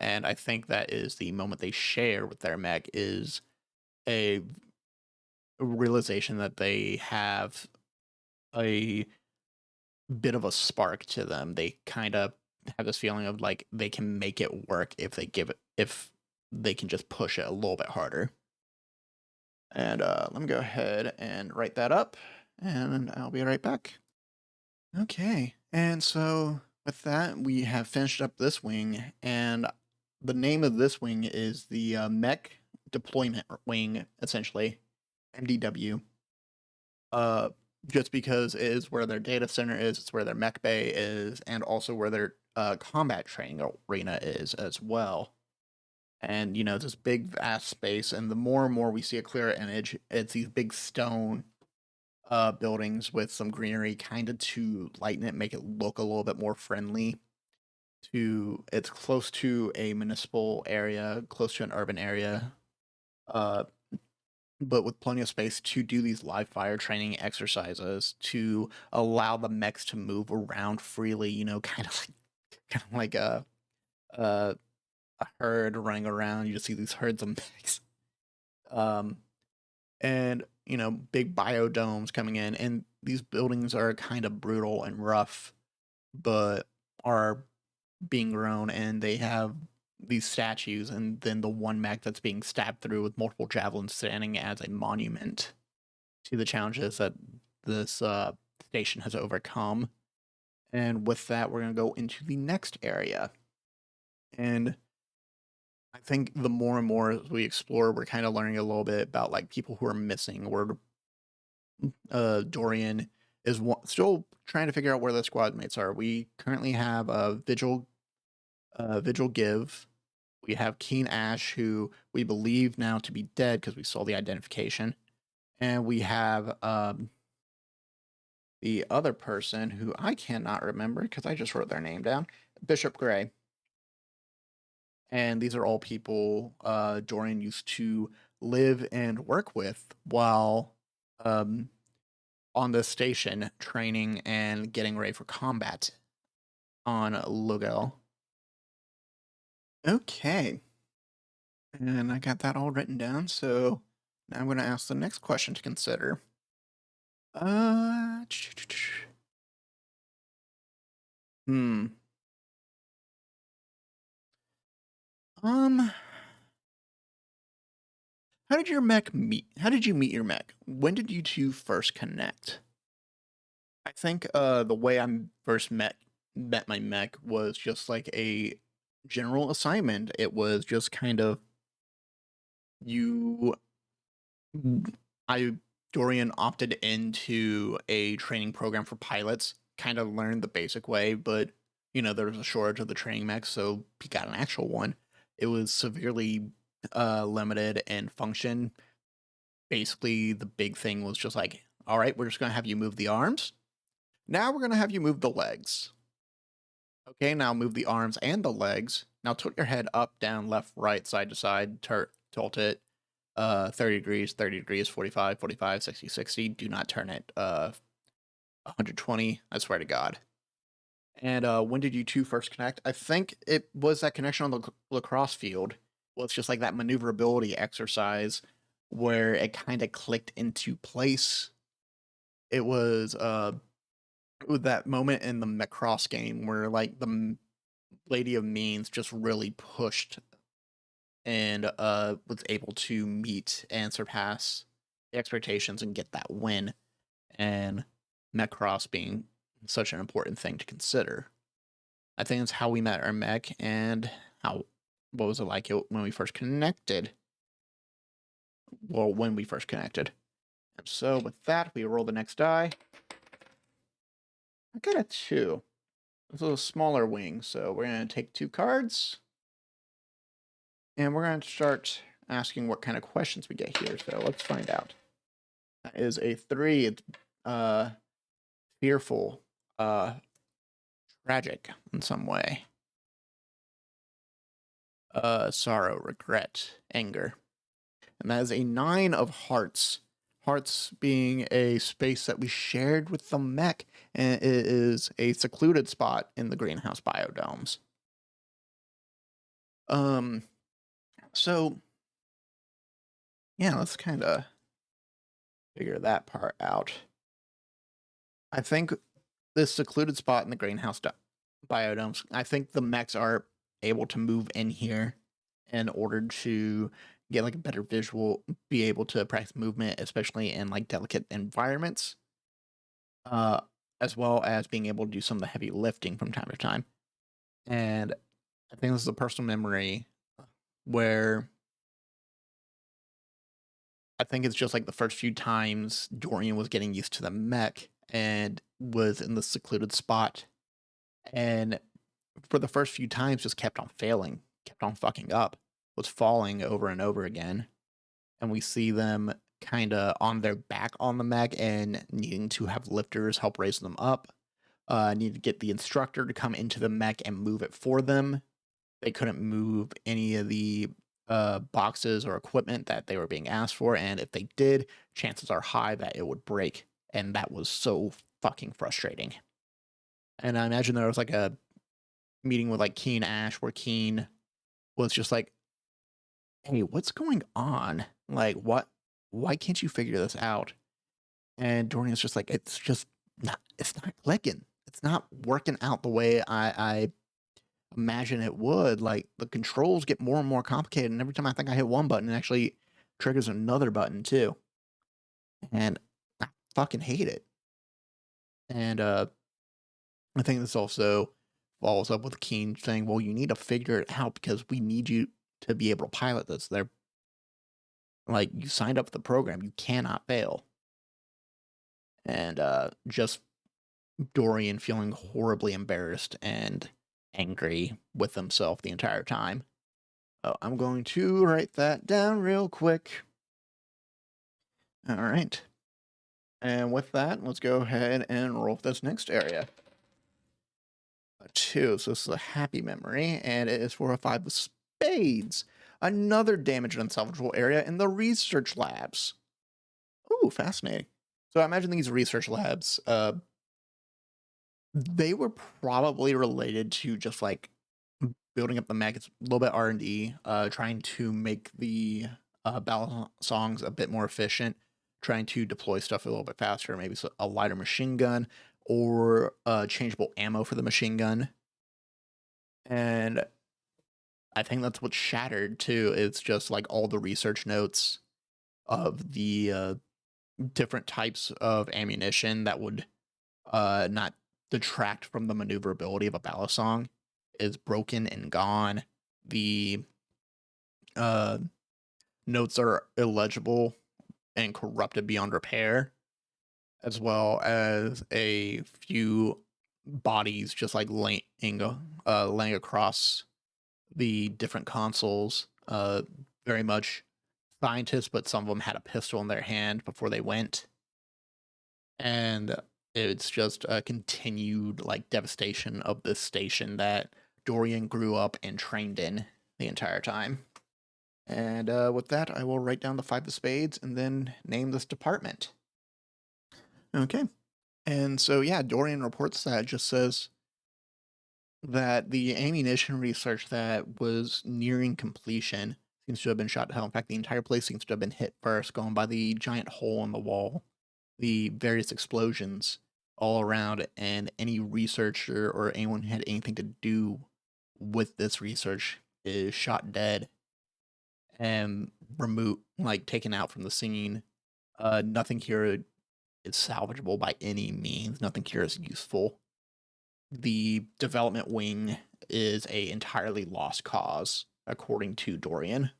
Speaker 1: And I think that is the moment they share with their mech is a realization that they have a bit of a spark to them. They kind of have this feeling of like they can make it work if they can just push it a little bit harder. And let me go ahead and write that up, and I'll be right back. Okay, and so with that, we have finished up this wing, and the name of this wing is the Mech Deployment Wing, essentially, MDW. Just because it is where their data center is, it's where their mech bay is, and also where their combat training arena is as well. And, it's this big, vast space, and the more and more we see a clearer image, it's these big stone buildings with some greenery kind of to lighten it, make it look a little bit more friendly. It's close to a municipal area, close to an urban area, but with plenty of space to do these live fire training exercises to allow the mechs to move around freely, kind of like a herd running around. You just see these herds of mechs. And, big biodomes coming in, and these buildings are kind of brutal and rough, but are being grown, and they have these statues, and then the one mech that's being stabbed through with multiple javelins standing as a monument to the challenges that this station has overcome. And with that, we're going to go into the next area. And I think the more and more as we explore, we're kind of learning a little bit about like people who are missing. Dorian is still trying to figure out where the squad mates are. We currently have Vigil Give. We have Keen Ash, who we believe now to be dead because we saw the identification. And we have the other person who I cannot remember because I just wrote their name down, Bishop Gray. And these are all people Dorian used to live and work with while on the station training and getting ready for combat on Lugel. Okay. And I got that all written down, so now I'm going to ask the next question to consider. Hmm. How did your mech meet? How did you meet your mech? When did you two first connect? I think the way I first met my mech was just like a general assignment. It was just kind of Dorian opted into a training program for pilots, kind of learned the basic way, but there was a shortage of the training mech, so he got an actual one. It was severely limited in function. Basically, the big thing was just like, all right, we're just going to have you move the arms, Now we're going to have you move the legs. Okay, now move the arms and the legs. Now tilt your head up, down, left, right, side to side, tilt it 30 degrees, 30 degrees, 45, 45, 60, 60. Do not turn it 120, I swear to God. And when did you two first connect? I think it was that connection on the lacrosse field. Well, it's just like that maneuverability exercise where it kind of clicked into place. It was with that moment in the Macross game where like the Lady of Means just really pushed and was able to meet and surpass the expectations and get that win, and Macross being such an important thing to consider. I think that's how we met our mech, and what was it like when we first connected? Well, when we first connected. And so with that, we roll the next die. I got a 2. It's a smaller wing, so we're going to take 2 cards. And we're going to start asking what kind of questions we get here, so let's find out. That is a 3. It's fearful, tragic in some way. Sorrow, regret, anger. And that is a 9 of hearts. Hearts being a space that we shared with the mech, and it is a secluded spot in the greenhouse biodomes. So yeah, let's kind of figure that part out. I think this secluded spot in the greenhouse biodomes, I think the mechs are able to move in here in order to get like a better visual, be able to practice movement, especially in like delicate environments, as well as being able to do some of the heavy lifting from time to time. And I think this is a personal memory where I think it's just like the first few times Dorian was getting used to the mech and was in the secluded spot, and for the first few times just kept on failing, kept on fucking up, was falling over and over again. And we see them kind of on their back on the mech and needing to have lifters help raise them up. Need to get the instructor to come into the mech and move it for them. They couldn't move any of the boxes or equipment that they were being asked for, and if they did, chances are high that it would break, and that was so fucking frustrating. And I imagine there was like a meeting with like Keen Ash where Keen was just like, hey, what's going on? Like, why can't you figure this out? And Dorian's just like, it's not clicking. It's not working out the way I imagine it would. Like, the controls get more and more complicated, and every time I think I hit one button, it actually triggers another button too. And I fucking hate it. And I think this also follows up with Keen saying, well, you need to figure it out because we need you to be able to pilot this. They're like, you signed up for the program, you cannot fail. And just Dorian feeling horribly embarrassed and angry with himself the entire time. Oh, I'm going to write that down real quick. All right. And with that, let's go ahead and roll this next area. A 2, so this is a happy memory, and it is for a 5 of spades. Another damaged and unsalvageable area in the research labs. Ooh, fascinating. So I imagine these research labs, they were probably related to just like building up the mech. It's a little bit R&D, trying to make the Balisongs a bit more efficient, trying to deploy stuff a little bit faster, maybe a lighter machine gun or changeable ammo for the machine gun. And I think that's what's shattered too. It's just like all the research notes of the different types of ammunition that would not detract from the maneuverability of a Balisong is broken and gone. The notes are illegible and corrupted beyond repair, as well as a few bodies just like laying across the different consoles. Very much scientists, but some of them had a pistol in their hand before they went. And It's just a continued like devastation of this station that Dorian grew up and trained in the entire time. And with that, I will write down the 5 of spades and then name this department. Okay. And so, yeah, Dorian reports that, just says that the ammunition research that was nearing completion seems to have been shot to hell. In fact, the entire place seems to have been hit first, going by the giant hole in the wall, the various explosions all around, and any researcher or anyone who had anything to do with this research is shot dead and removed, like taken out from the scene. Nothing here is salvageable by any means. Nothing here is useful. The development wing is a entirely lost cause, according to Dorian.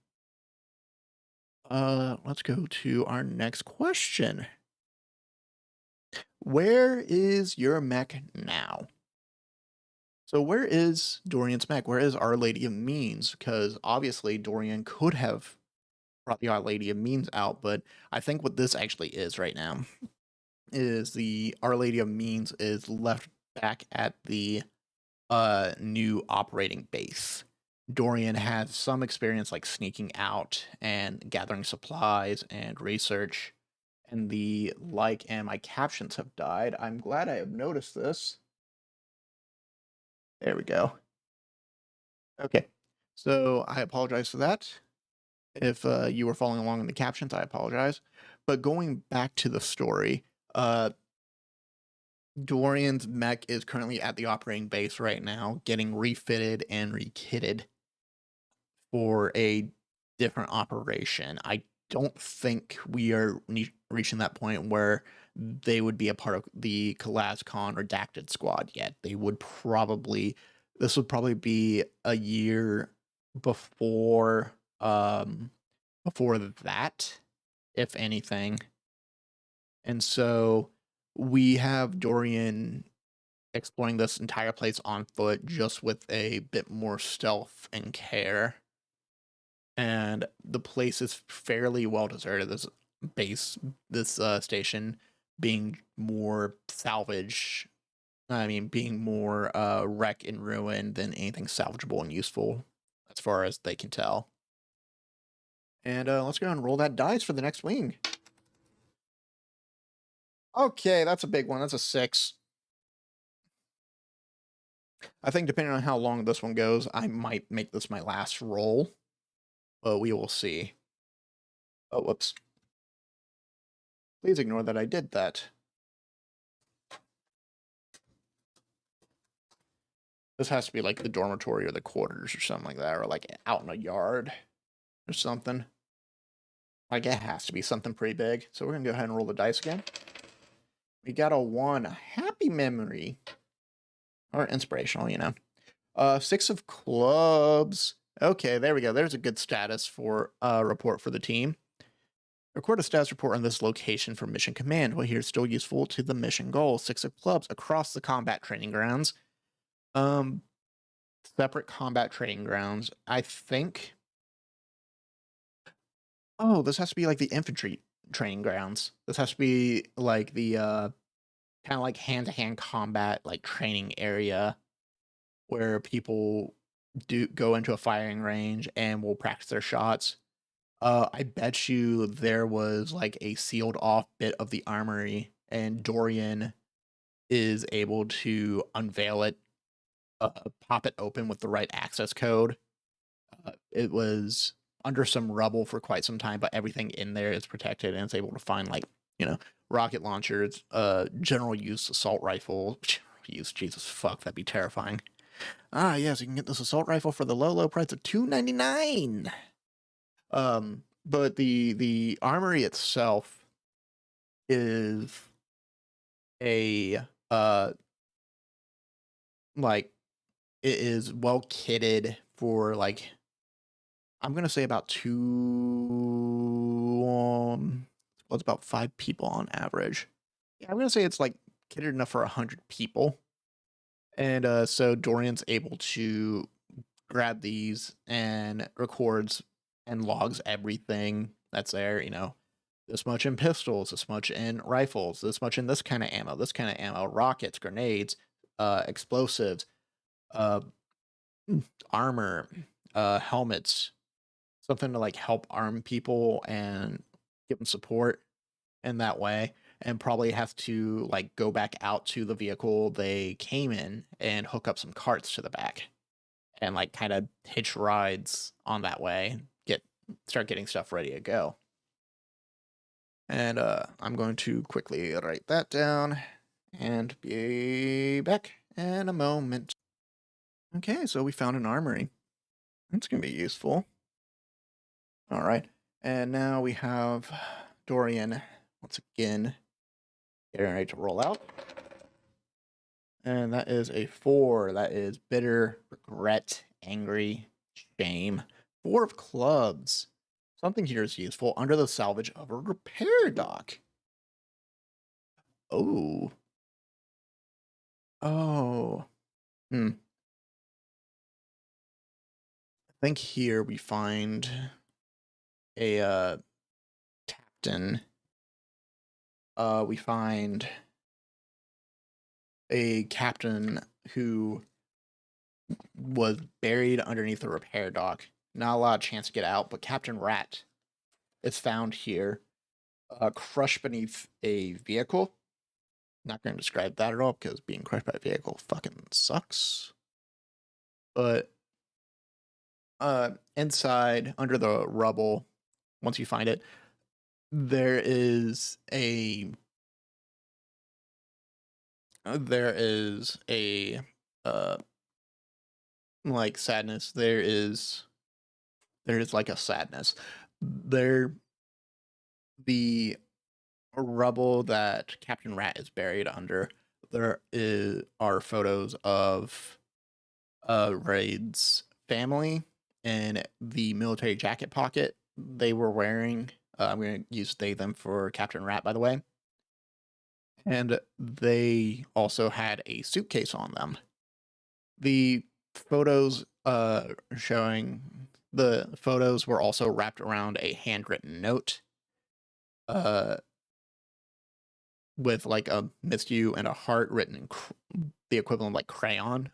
Speaker 1: Let's go to our next question. Where is your mech now? So where is Dorian's mech? Where is Our Lady of Means? Because obviously Dorian could have brought the Our Lady of Means out, but I think what this actually is right now is the Our Lady of Means is left back at the new operating base. Dorian has some experience like sneaking out and gathering supplies and research and the like, and my captions have died. I'm glad I have noticed this. There we go. Okay, so I apologize for that. If you were following along in the captions, I apologize. But going back to the story, Dorian's mech is currently at the operating base right now, getting refitted and rekitted for a different operation. I don't think we are reaching that point where they would be a part of the CalazCon redacted squad yet. This would probably be a year before before that, if anything. And so we have Dorian exploring this entire place on foot, just with a bit more stealth and care. And the place is fairly well deserted. This station being more salvage, being more wreck and ruin than anything salvageable and useful, as far as they can tell. And let's go and roll that dice for the next wing. Okay, that's a big one. That's a 6. I think depending on how long this one goes, I might make this my last roll, but we will see. Oh, whoops. Please ignore that I did that. This has to be like the dormitory or the quarters or something like that, or like out in a yard or something. Like it has to be something pretty big. So we're gonna go ahead and roll the dice again. We got a 1. Happy memory. Or inspirational, you know. 6 of clubs. Okay, there we go. There's a good status for report for the team. Record a status report on this location for mission command. Well, here's still useful to the mission goal. 6 of clubs across the combat training grounds. Separate combat training grounds. I think. Oh, this has to be like the infantry training grounds. This has to be like the kind of like hand-to-hand combat like training area where people do go into a firing range and will practice their shots. I bet you there was like a sealed off bit of the armory, and Dorian is able to unveil it, pop it open with the right access code. It was under some rubble for quite some time, but everything in there is protected and it's able to find like, rocket launchers, general use assault rifle. Use, Jesus fuck, that'd be terrifying. Ah, yes, you can get this assault rifle for the low price of $2.99. But the armory itself is a like it is well kitted for like I'm gonna say about it's about 5 people on average. Yeah, I'm gonna say it's like kitted enough for 100 people. And so Dorian's able to grab these and records and logs everything that's there, this much in pistols, this much in rifles, this much in this kind of ammo, rockets, grenades, explosives, uh, armor, helmets, something to like help arm people and give them support in that way, and probably have to like go back out to the vehicle they came in and hook up some carts to the back and like kind of hitch rides on that way, start getting stuff ready to go. And I'm going to quickly write that down and be back in a moment. Okay, so we found an armory. That's going to be useful. All right, and now we have Dorian once again getting ready to roll out. And that is a 4. That is bitter, regret, angry, shame. 4 of clubs. Something here is useful under the salvage of a repair dock. Oh. Oh. I think here we find a captain. We find a captain who was buried underneath the repair dock. Not a lot of chance to get out, but Captain Rat is found here, crushed beneath a vehicle. Not going to describe that at all because being crushed by a vehicle fucking sucks. But inside, under the rubble, once you find it, there is a like sadness. There is like a sadness. The rubble that Captain Rat is buried under, are photos of Raid's family and the military jacket pocket they were wearing. I'm going to use they them for Captain Rat, by the way. And they also had a suitcase on them. The photos showing the photos were also wrapped around a handwritten note with like a missed you and a heart written in the equivalent of like crayon,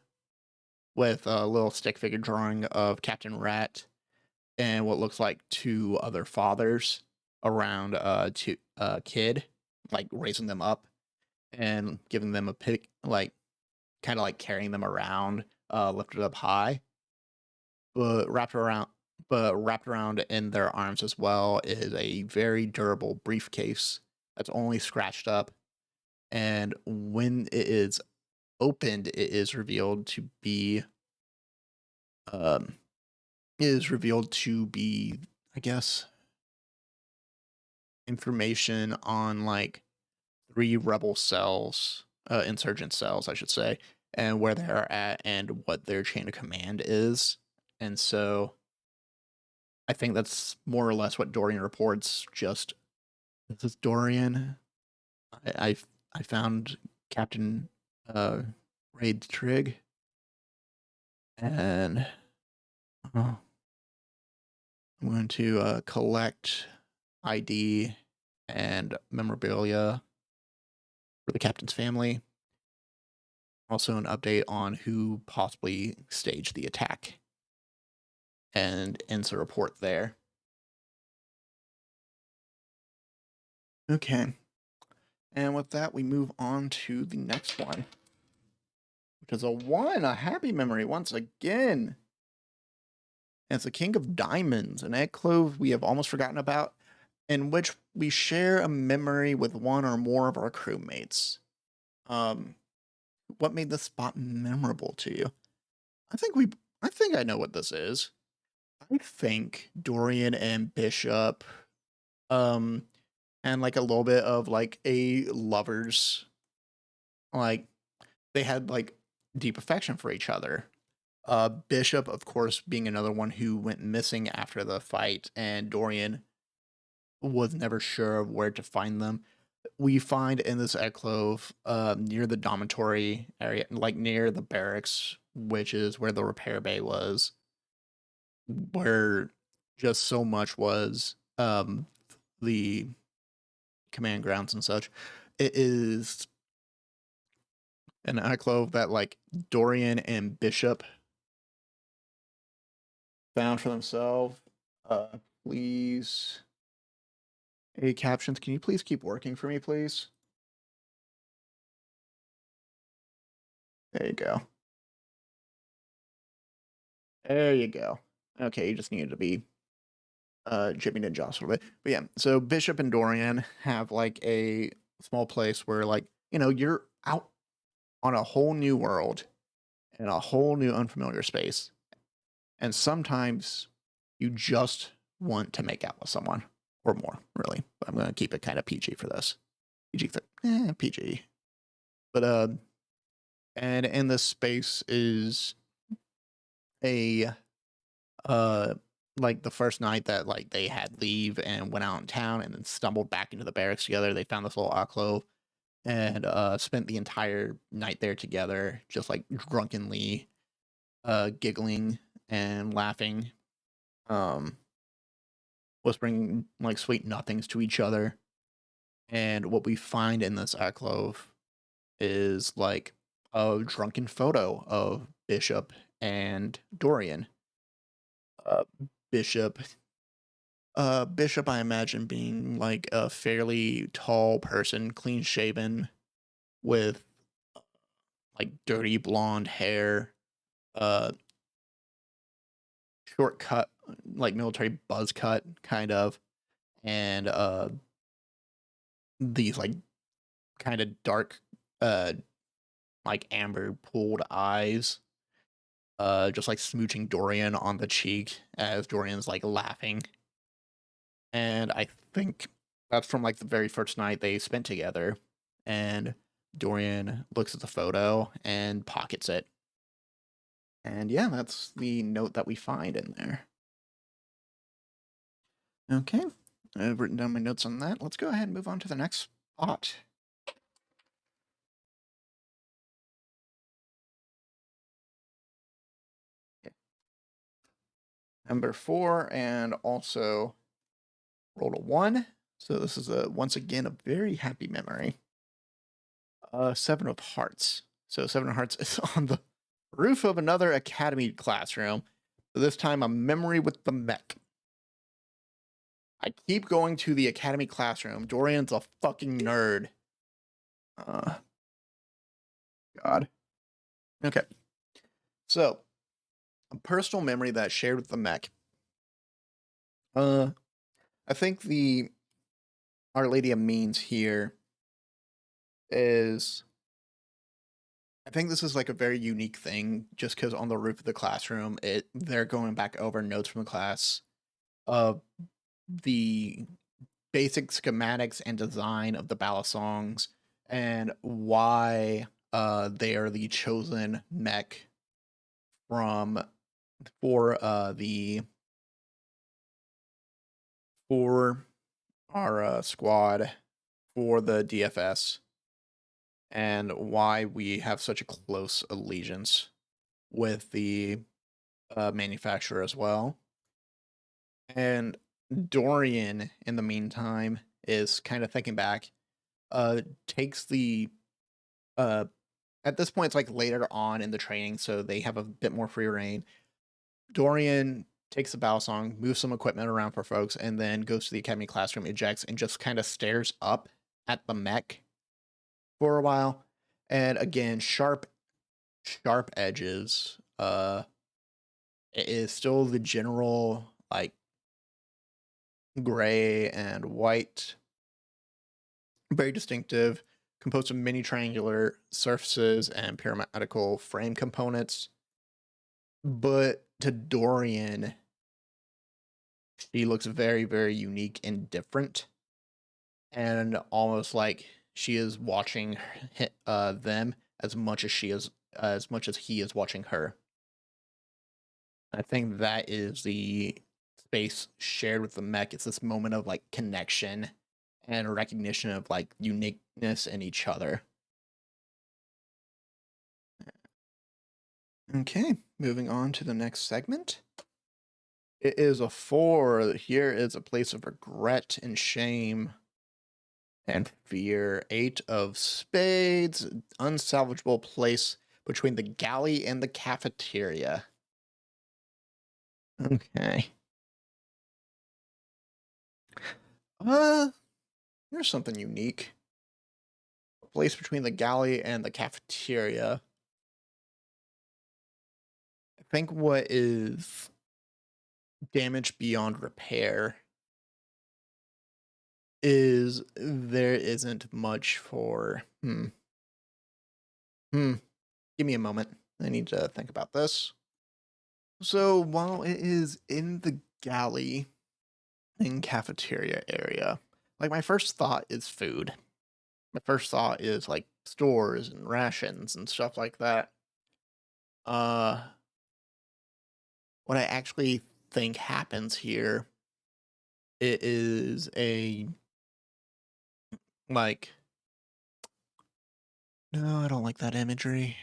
Speaker 1: with a little stick figure drawing of Captain Rat and what looks like 2 other fathers around kid, like raising them up and giving them a pick, like kind of like carrying them around, lifted up high, but wrapped around in their arms as well is a very durable briefcase that's only scratched up, and when it is opened, it is revealed to be I guess, information on like 3 rebel cells, insurgent cells, I should say, and where they're at and what their chain of command is. And so I think that's more or less what Dorian reports. Just, this is Dorian. I found Captain Raid Trig, and I'm going to collect ID and memorabilia for the captain's family. Also, an update on who possibly staged the attack, and ends a report there. Okay. And with that, we move on to the next one, which is a 1, a happy memory once again. And it's the King of Diamonds, an egg clove we have almost forgotten about, in which we share a memory with one or more of our crewmates. What made this spot memorable to you? I think I know what this is. I think Dorian and Bishop, and like a little bit of like a lovers, like they had like deep affection for each other. Bishop, of course, being another one who went missing after the fight, and Dorian was never sure of where to find them. We find in this Eclove, near the dormitory area, like near the barracks, which is where the repair bay was, where just so much was the command grounds and such. It is an alcove that like Dorian and Bishop found for themselves. Please. Hey, captions, can you please keep working for me, please? There you go. There you go. Okay, you just needed to be jibbing and joss a little bit. But yeah, so Bishop and Dorian have like a small place where like, you know, you're out on a whole new world in a whole new unfamiliar space. And sometimes you just want to make out with someone or more, really. But I'm going to keep it kind of PG for this. PG. But and in this space is a like the first night that like they had leave and went out in town and then stumbled back into the barracks together. They found this little alcove and spent the entire night there together, just like drunkenly giggling and laughing, whispering like sweet nothings to each other. And what we find in this alcove is like a drunken photo of Bishop and Dorian. Uh, Bishop, Bishop, I imagine being like a fairly tall person, clean shaven, with like dirty blonde hair, uh, short cut, like military buzz cut, kind of, and these like kind of dark, like amber pooled eyes, just like smooching Dorian on the cheek as Dorian's like laughing. And I think that's from like the very first night they spent together. And Dorian looks at the photo and pockets it. And yeah, that's the note that we find in there. Okay, I've written down my notes on that. Let's go ahead and move on to the next spot. Number 4, and also rolled a 1. So this is once again a very happy memory. 7 of hearts. So 7 of hearts is on the roof of another academy classroom. So this time a memory with the mech. I keep going to the academy classroom. Dorian's a fucking nerd. God. Okay. So, a personal memory that I shared with the mech. I think the Our Lady of Means here is, I think this is like a very unique thing just because on the roof of the classroom, they're going back over notes from the class of the basic schematics and design of the Balisongs and why they are the chosen mech from for our squad for the DFS, and why we have such a close allegiance with the manufacturer as well. And Dorian, in the meantime, is kind of thinking back, takes the at this point it's like later on in the training, so they have a bit more free reign. Dorian takes the Balisong, moves some equipment around for folks, and then goes to the academy classroom, ejects, and just kind of stares up at the mech for a while. And again, sharp edges. It is still the general like gray and white, very distinctive, composed of many triangular surfaces and pyramidal frame components. But to Dorian, she looks very, very unique and different, and almost like she is watching them as much as he is watching her. I think that is the space shared with the mech. It's this moment of like connection and recognition of like uniqueness in each other. Okay, moving on to the next segment. It is a 4. Here is a place of regret and shame. And fear, 8 of spades, unsalvageable place between the galley and the cafeteria. Okay. Here's something unique. A place between the galley and the cafeteria. I think what is damage beyond repair is there isn't much for give me a moment. I need to think about this. So while it is in the galley and cafeteria area, like my first thought is food. My first thought is like stores and rations and stuff like that. Uh what I actually think happens here, it is a like no, I don't like that imagery.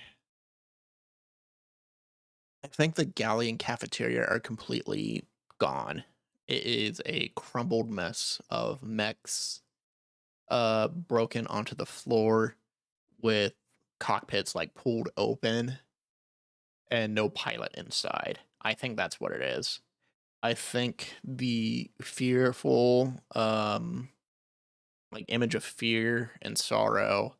Speaker 1: I think the galley and cafeteria are completely gone. It is a crumbled mess of mechs broken onto the floor with cockpits like pulled open and no pilot inside. I think that's what it is. I think the fearful like image of fear and sorrow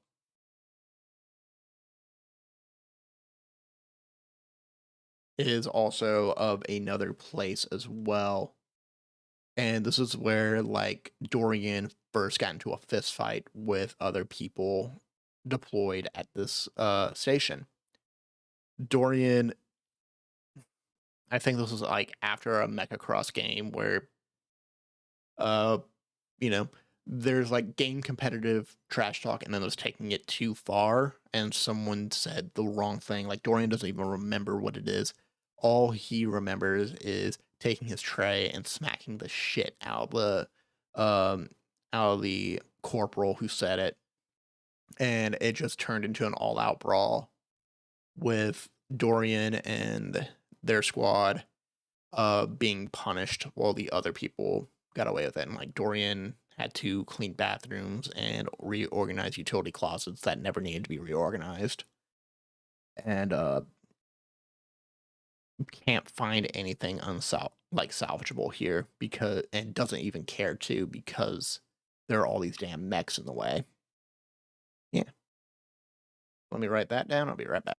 Speaker 1: is also of another place as well. And this is where like Dorian first got into a fist fight with other people deployed at this station. Dorian, I think this was like after a Mecha Cross game where uh you know, there's like game competitive trash talk and then there's taking it too far and someone said the wrong thing. Like Dorian doesn't even remember what it is. All he remembers is taking his tray and smacking the shit um out of the corporal who said it. And it just turned into an all-out brawl with Dorian and their squad being punished while the other people got away with it. And like Dorian had to clean bathrooms and reorganize utility closets that never needed to be reorganized. And can't find anything salvageable here because and doesn't even care to because there are all these damn mechs in the way. Yeah. Let me write that down. I'll be right back.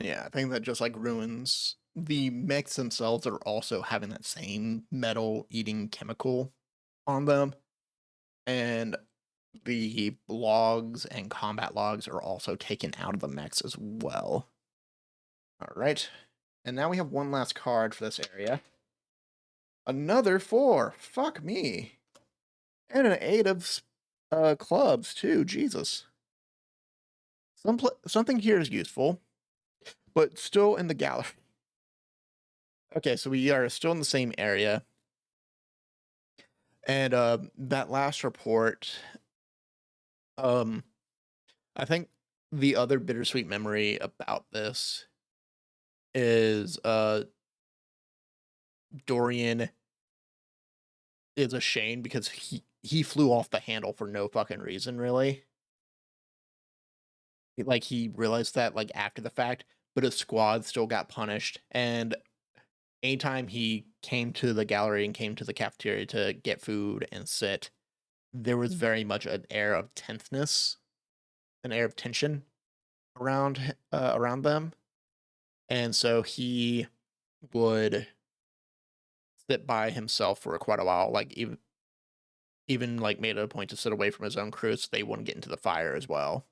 Speaker 1: Yeah, I think that just like ruins the mechs themselves are also having that same metal eating chemical on them. And the logs and combat logs are also taken out of the mechs as well. All right. And now we have one last card for this area. Another 4. Fuck me. And an 8 of clubs too. Jesus. Something here is useful, but still in the gallery. Okay, so we are still in the same area. And that last report, I think the other bittersweet memory about this is Dorian is ashamed because he flew off the handle for no fucking reason, really. Like he realized that like after the fact, but his squad still got punished. And anytime he came to the gallery and came to the cafeteria to get food and sit, there was very much an air of tenseness, an air of tension around them. And so he would sit by himself for quite a while, like even like made it a point to sit away from his own crew so they wouldn't get into the fire as well.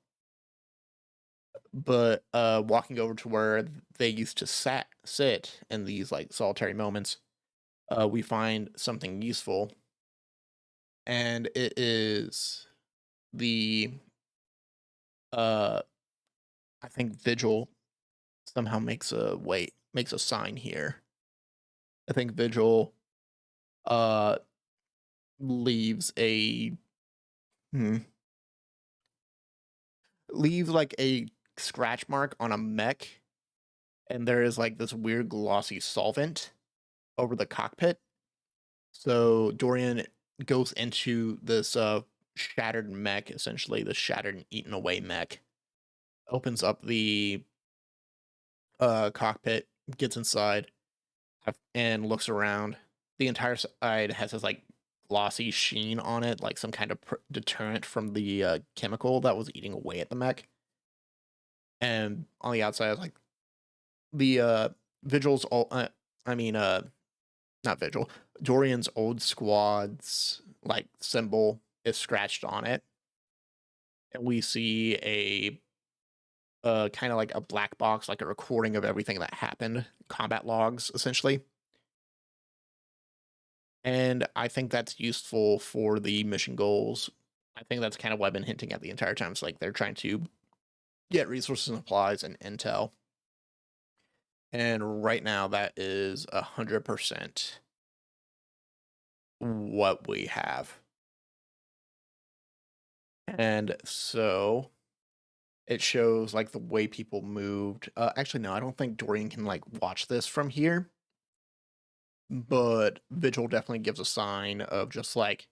Speaker 1: But walking over to where they used to sit in these like solitary moments, we find something useful, and it is the I think Vigil somehow makes a sign here. I think Vigil uh leaves a leaves like a scratch mark on a mech, and there is like this weird glossy solvent over the cockpit. So Dorian goes into this shattered mech, essentially the shattered and eaten away mech. Opens up the cockpit, gets inside, and looks around. The entire side has this like glossy sheen on it, like some kind of deterrent from the chemical that was eating away at the mech. And on the outside, like the Vigil's not Vigil, Dorian's old squad's like symbol is scratched on it, and we see a kind of like a black box, like a recording of everything that happened, combat logs essentially. And I think that's useful for the mission goals. I think that's kind of what I've been hinting at the entire time. It's like they're trying to get resources and supplies and intel. And right now that is 100% what we have. And so it shows like the way people moved. Actually, no, I don't think Dorian can like watch this from here. But Vigil definitely gives a sign of just like,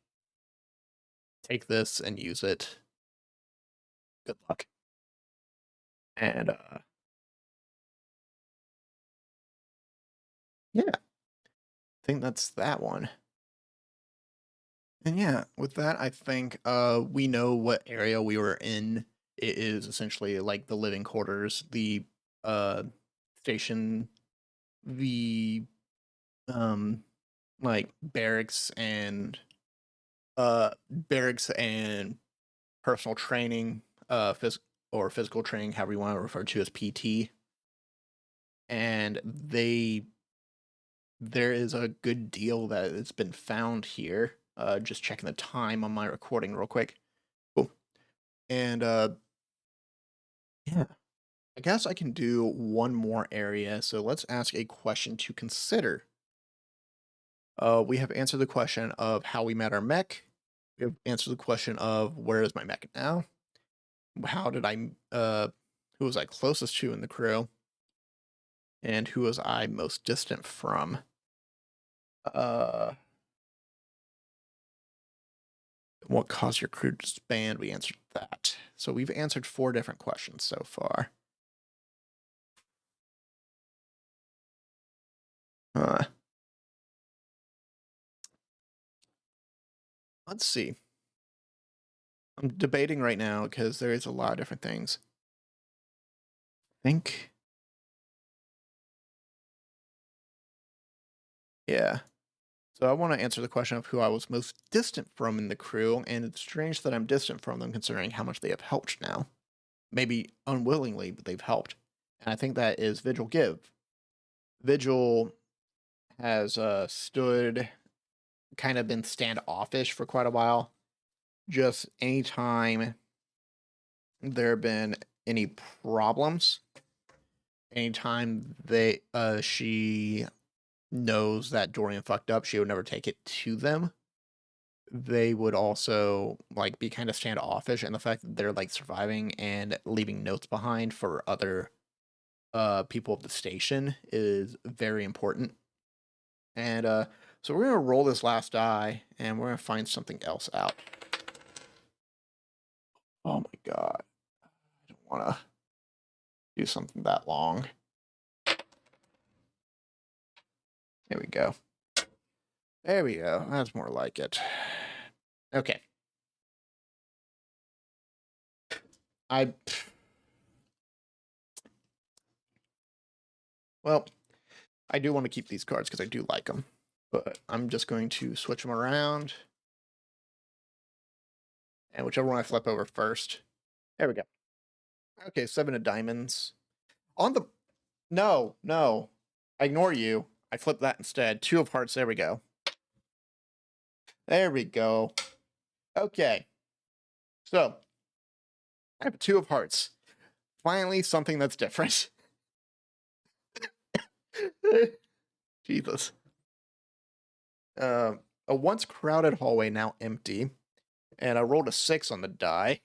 Speaker 1: take this and use it. Good luck. And yeah, I think that's that one. And yeah, with that, I think we know what area we were in. It is essentially like the living quarters, the station, the like barracks and personal training, physical training, however you want to refer to as PT. And there is a good deal that has been found here. Just checking the time on my recording real quick. Cool. And yeah, I guess I can do one more area. So let's ask a question to consider. We have answered the question of how we met our mech. We have answered the question of where is my mech now? How did who was I closest to in the crew? And who was I most distant from? What caused your crew to disband? We answered that. So we've answered 4 different questions so far. Let's see. I'm debating right now because there is a lot of different things. I think. Yeah. So I want to answer the question of who I was most distant from in the crew, and it's strange that I'm distant from them considering how much they have helped now. Maybe unwillingly, but they've helped. And I think that is Vigil Give. Vigil has stood, kind of been standoffish for quite a while. Just anytime there have been any problems, anytime she knows that Dorian fucked up, she would never take it to them. They would also like be kind of standoffish, and the fact that they're like surviving and leaving notes behind for other people of the station is very important. And so we're gonna roll this last die, and we're gonna find something else out. Oh my god, I don't want to do something that long. There we go. There we go. That's more like it. Okay. Well, I do want to keep these cards because I do like them, but I'm just going to switch them around. And whichever one I flip over first. There we go. Okay, 7 of diamonds. On the... No. I ignore you. I flip that instead. 2 of hearts. There we go. There we go. Okay. So, I have 2 of hearts. Finally, something that's different. Jesus. A once crowded hallway, now empty. And I rolled a 6 on the die.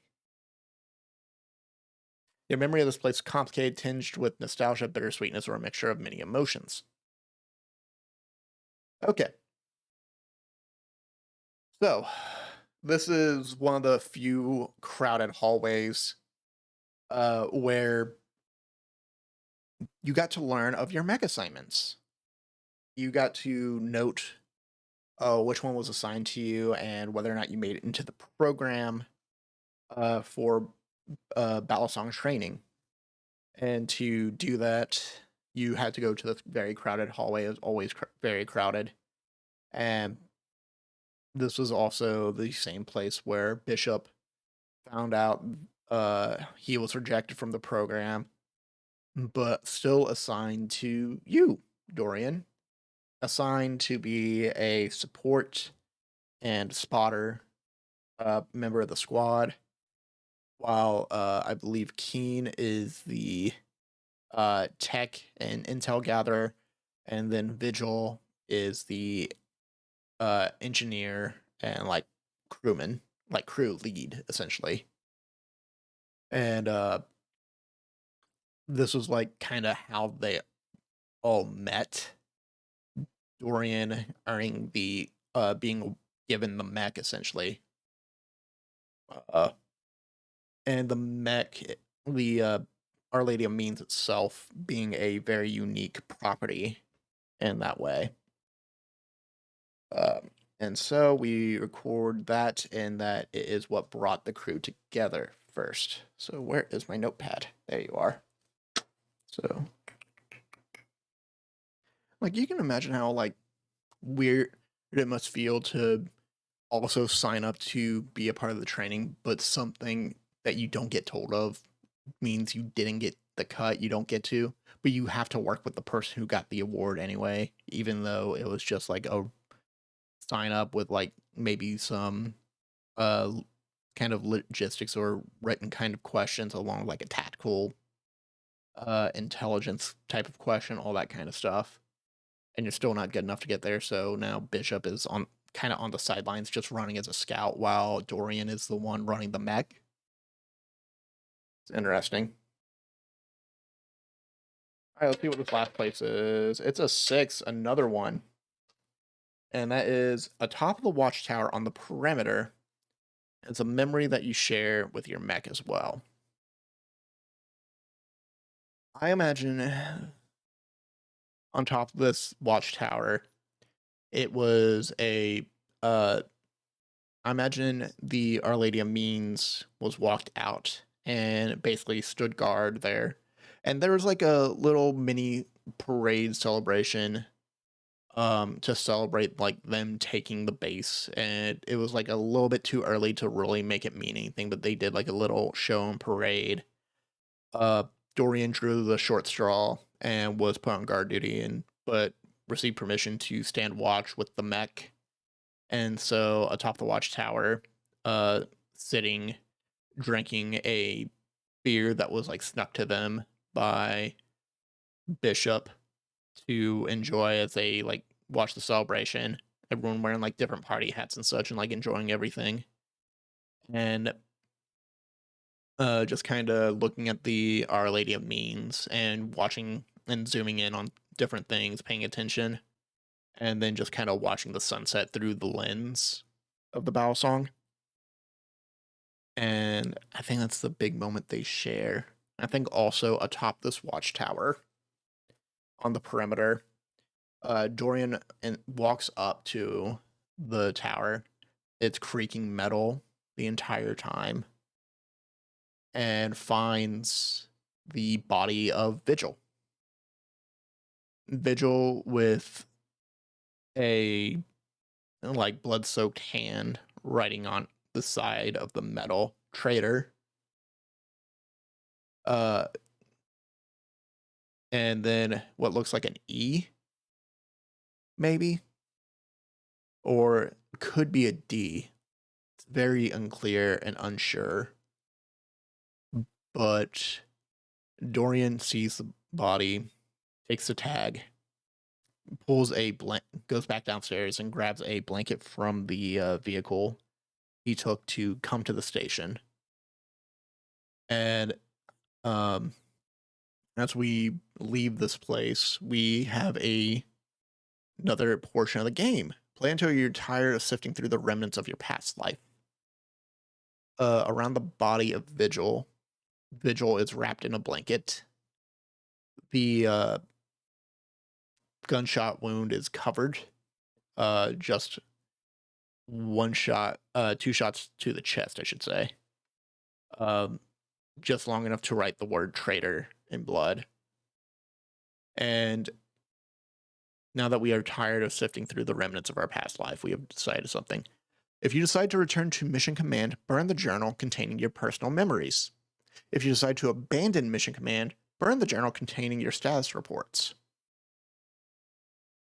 Speaker 1: Your memory of this place is complicated, tinged with nostalgia, bittersweetness, or a mixture of many emotions. Okay. So, This is one of the few crowded hallways where you got to learn of your mech assignments. You got to note which one was assigned to you and whether or not you made it into the program for Balisong training. And to do that, you had to go to the very crowded hallway. It was always very crowded. And this was also the same place where Bishop found out he was rejected from the program, but still assigned to you, Dorian. Assigned to be a support and spotter member of the squad, while I believe Keen is the tech and intel gatherer, and then Vigil is the engineer and like crewman, like crew lead essentially. And this was like kind of how they all met. Dorian earning the being given the mech essentially. Uh, and the mech, the Our Lady of Means itself being a very unique property in that way. And so we record that, and that is what brought the crew together first. So where is my notepad? There you are. So, like, you can imagine how, like, weird it must feel to also sign up to be a part of the training, but something that you don't get told of means you didn't get the cut, you don't get to, but you have to work with the person who got the award anyway, even though it was just like a sign up with like maybe some uh kind of logistics or written kind of questions along like a tactical intelligence type of question, all that kind of stuff. And you're still not good enough to get there, so now Bishop is on kind of on the sidelines just running as a scout while Dorian is the one running the mech. It's interesting. All right, let's see what this last place is. It's a 6, another one. And that is atop of the watchtower on the perimeter. It's a memory that you share with your mech as well. I imagine on top of this watchtower, it was a I imagine the Our Lady of Means was walked out and basically stood guard there. And there was like a little mini parade celebration to celebrate like them taking the base, and it was like a little bit too early to really make it mean anything, but they did like a little show and parade. uh Dorian drew the short straw and was put on guard duty, and but received permission to stand watch with the mech. And so atop the watchtower, sitting drinking a beer that was like snuck to them by Bishop to enjoy as they like watch the celebration. Everyone wearing like different party hats and such and like enjoying everything. And just kind of looking at the Our Lady of Means and watching and zooming in on different things, paying attention, and then just kind of watching the sunset through the lens of the Balisong. And I think that's the big moment they share. I think also atop this watchtower on the perimeter, Dorian walks up to the tower. It's creaking metal the entire time, and finds the body of Vigil. Vigil with a like blood-soaked hand writing on the side of the metal, traitor. Uh, and then what looks like an E, maybe, or could be a D. It's very unclear and unsure. But Dorian sees the body, takes the tag, goes back downstairs and grabs a blanket from the vehicle he took to come to the station. And as we leave this place, we have another portion of the game. Play until you're tired of sifting through the remnants of your past life. around the body of Vigil. Vigil is wrapped in a blanket. The gunshot wound is covered. Just one shot, two shots to the chest, I should say. Um, just long enough to write the word traitor in blood. And now that we are tired of sifting through the remnants of our past life, we have decided something. If you decide to return to Mission Command, burn the journal containing your personal memories. If you decide to abandon Mission Command, burn the journal containing your status reports.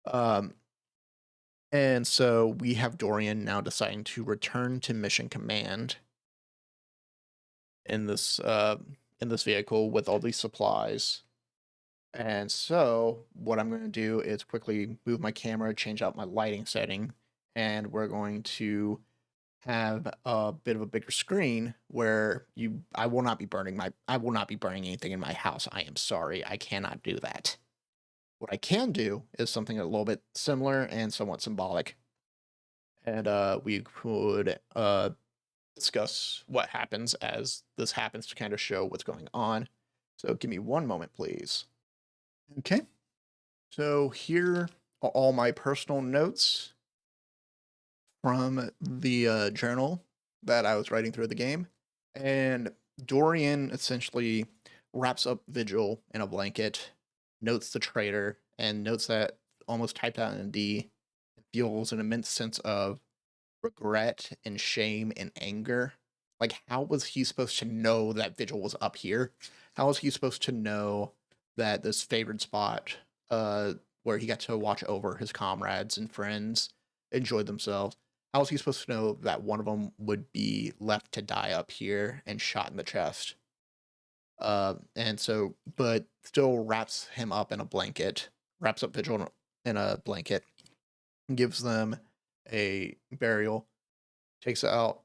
Speaker 1: And so we have Dorian now deciding to return to Mission Command in this vehicle with all these supplies. And so what I'm going to do is quickly move my camera, change out my lighting setting, and we're going to have a bit of a bigger screen where I will not be burning anything in my house. I am sorry. I cannot do that. What I can do is something a little bit similar and somewhat symbolic. And we could discuss what happens as this happens to kind of show what's going on. So give me one moment, please. Okay. So here are all my personal notes from the journal that I was writing through the game. And Dorian essentially wraps up Vigil in a blanket, notes the traitor, and notes that almost typed out in a D, feels an immense sense of regret and shame and anger. Like, how was he supposed to know that Vigil was up here? How was he supposed to know that this favored spot, where he got to watch over his comrades and friends enjoy themselves, how was he supposed to know that one of them would be left to die up here and shot in the chest? And so, but still wraps him up in a blanket, wraps up Vigil in a blanket, gives them a burial, takes it out,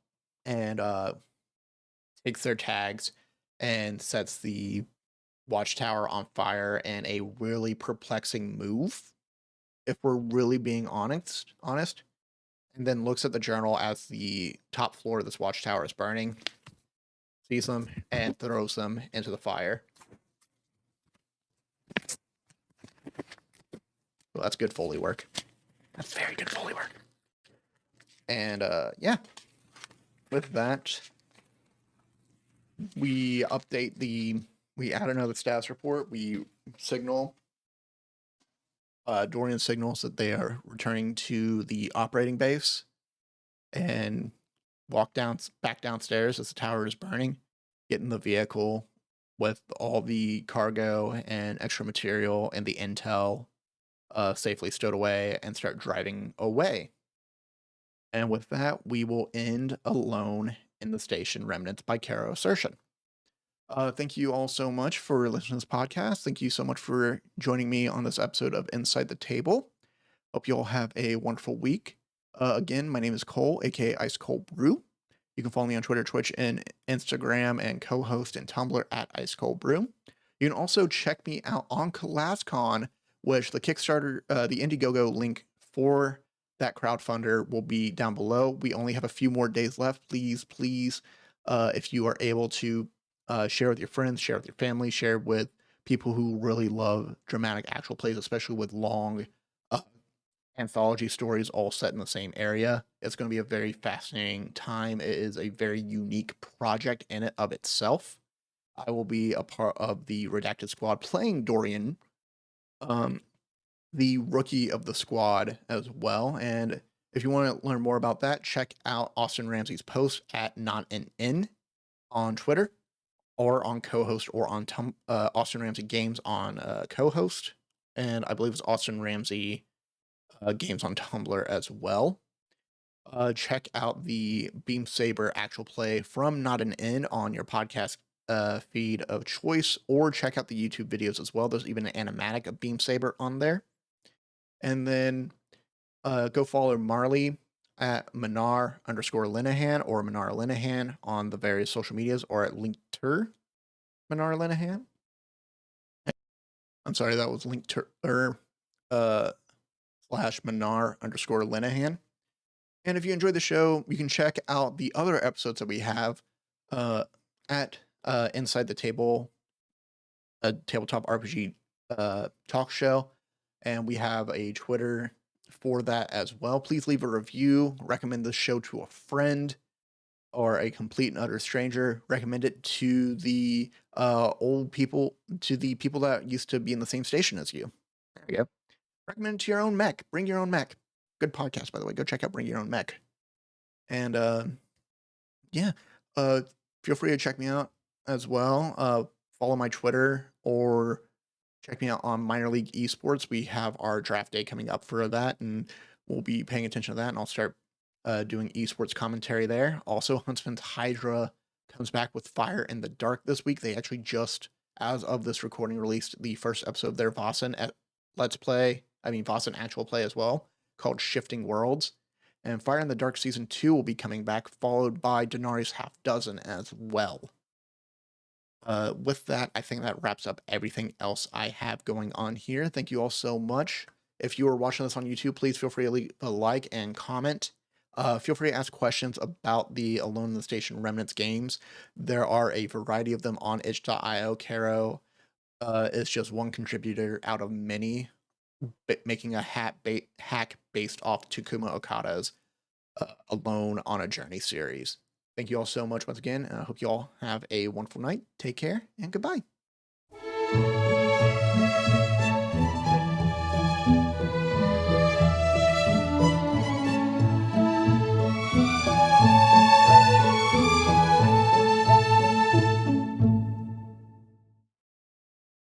Speaker 1: and takes their tags and sets the watchtower on fire in a really perplexing move, if we're really being honest, and then looks at the journal as the top floor of this watchtower is burning, sees them, and throws them into the fire. Well, that's good Foley work. That's very good Foley work. And yeah, with that, we add another status report. We signal, Dorian signals that they are returning to the operating base, and walk back downstairs as the tower is burning, get in the vehicle with all the cargo and extra material and the intel safely stowed away, and start driving away. And with that, we will end Alone in the Station Remnants by Caro Ascercion. Thank you all so much for listening to this podcast. Thank you so much for joining me on this episode of Inside the Table. Hope you all have a wonderful week. Again, my name is Cole, aka Ice Cold Brew. You can follow me on Twitter, Twitch, and Instagram, and co-host and Tumblr at Ice Cold Brew. You can also check me out on CalazCon, which the Kickstarter, the Indiegogo link for that crowdfunder will be down below. We only have a few more days left. Please, if you are able to, share with your friends, share with your family, share with people who really love dramatic actual plays, especially with long anthology stories all set in the same area. It's going to be a very fascinating time. It is a very unique project in it of itself. I will be a part of the Redacted Squad playing Dorian, the rookie of the squad as well. And if you want to learn more about that, check out Austin Ramsay's post at NotAnN on Twitter, or on co-host, or on Austin Ramsay Games on co-host. And I believe it's Austin Ramsay Games on Tumblr as well. Check out the Beam Saber Actual play from NotAnN on your podcast feed of choice, or check out the YouTube videos as well. There's even an animatic of Beam Saber on there. And then go follow Marley at Manar_Linehan or Manar Linehan on the various social medias, or at Linkter Manar Linehan. I'm sorry, that was Linkter /Manar_Linehan. And if you enjoyed the show, you can check out the other episodes that we have at Inside the Table, a tabletop RPG talk show, and we have a Twitter for that as well. Please leave a review, recommend the show to a friend or a complete and utter stranger. Recommend it to the old people, to the people that used to be in the same station as you. There you go. Recommend it to your own mech. Bring your own mech. Good podcast, by the way. Go check out Bring Your Own Mech. And yeah, feel free to check me out as well. Follow my Twitter or check me out on Minor League Esports. We have our draft day coming up for that, and we'll be paying attention to that. And I'll start doing esports commentary there. Also, Huntsman's Hydra comes back with Fire in the Dark this week. They actually just, as of this recording, released the first episode of their Vossen at Let's Play. Vossen Actual Play as well, called Shifting Worlds. And Fire in the Dark Season 2 will be coming back, followed by Denari's Half Dozen as well. With that, I think that wraps up everything else I have going on here. Thank you all so much. If you are watching this on YouTube, please feel free to leave a like and comment. Feel free to ask questions about the Alone in the Station Remnants games. There are a variety of them on itch.io. Caro is just one contributor out of many, making a hack based off Takuma Okada's Alone on a Journey series. Thank you all so much once again, and I hope you all have a wonderful night. Take care, and goodbye.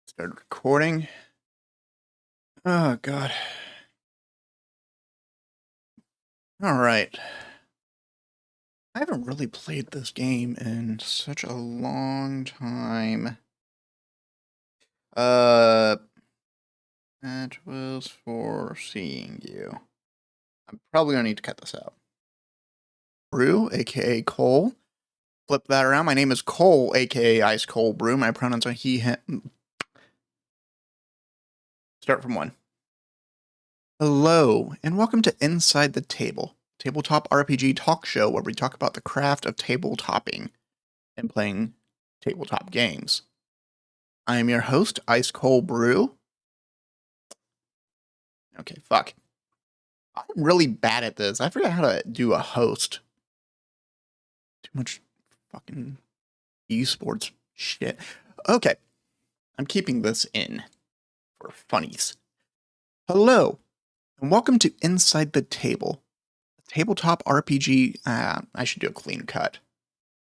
Speaker 1: Start recording. Oh, God. All right. I haven't really played this game in such a long time. That was for seeing you. I'm probably gonna need to cut this out. Brew, aka Cole. Flip that around. My name is Cole, aka Ice Cold Brew. My pronouns are he, him. Start from one. Hello, and welcome to Inside the Table, tabletop RPG talk show where we talk about the craft of tabletopping and playing tabletop games. I am your host, Ice Cold Brew. Okay, fuck. I'm really bad at this. I forgot how to do a host. Too much fucking esports shit. Okay, I'm keeping this in for funnies. Hello, and welcome to Inside the Table, a tabletop RPG. I should do a clean cut.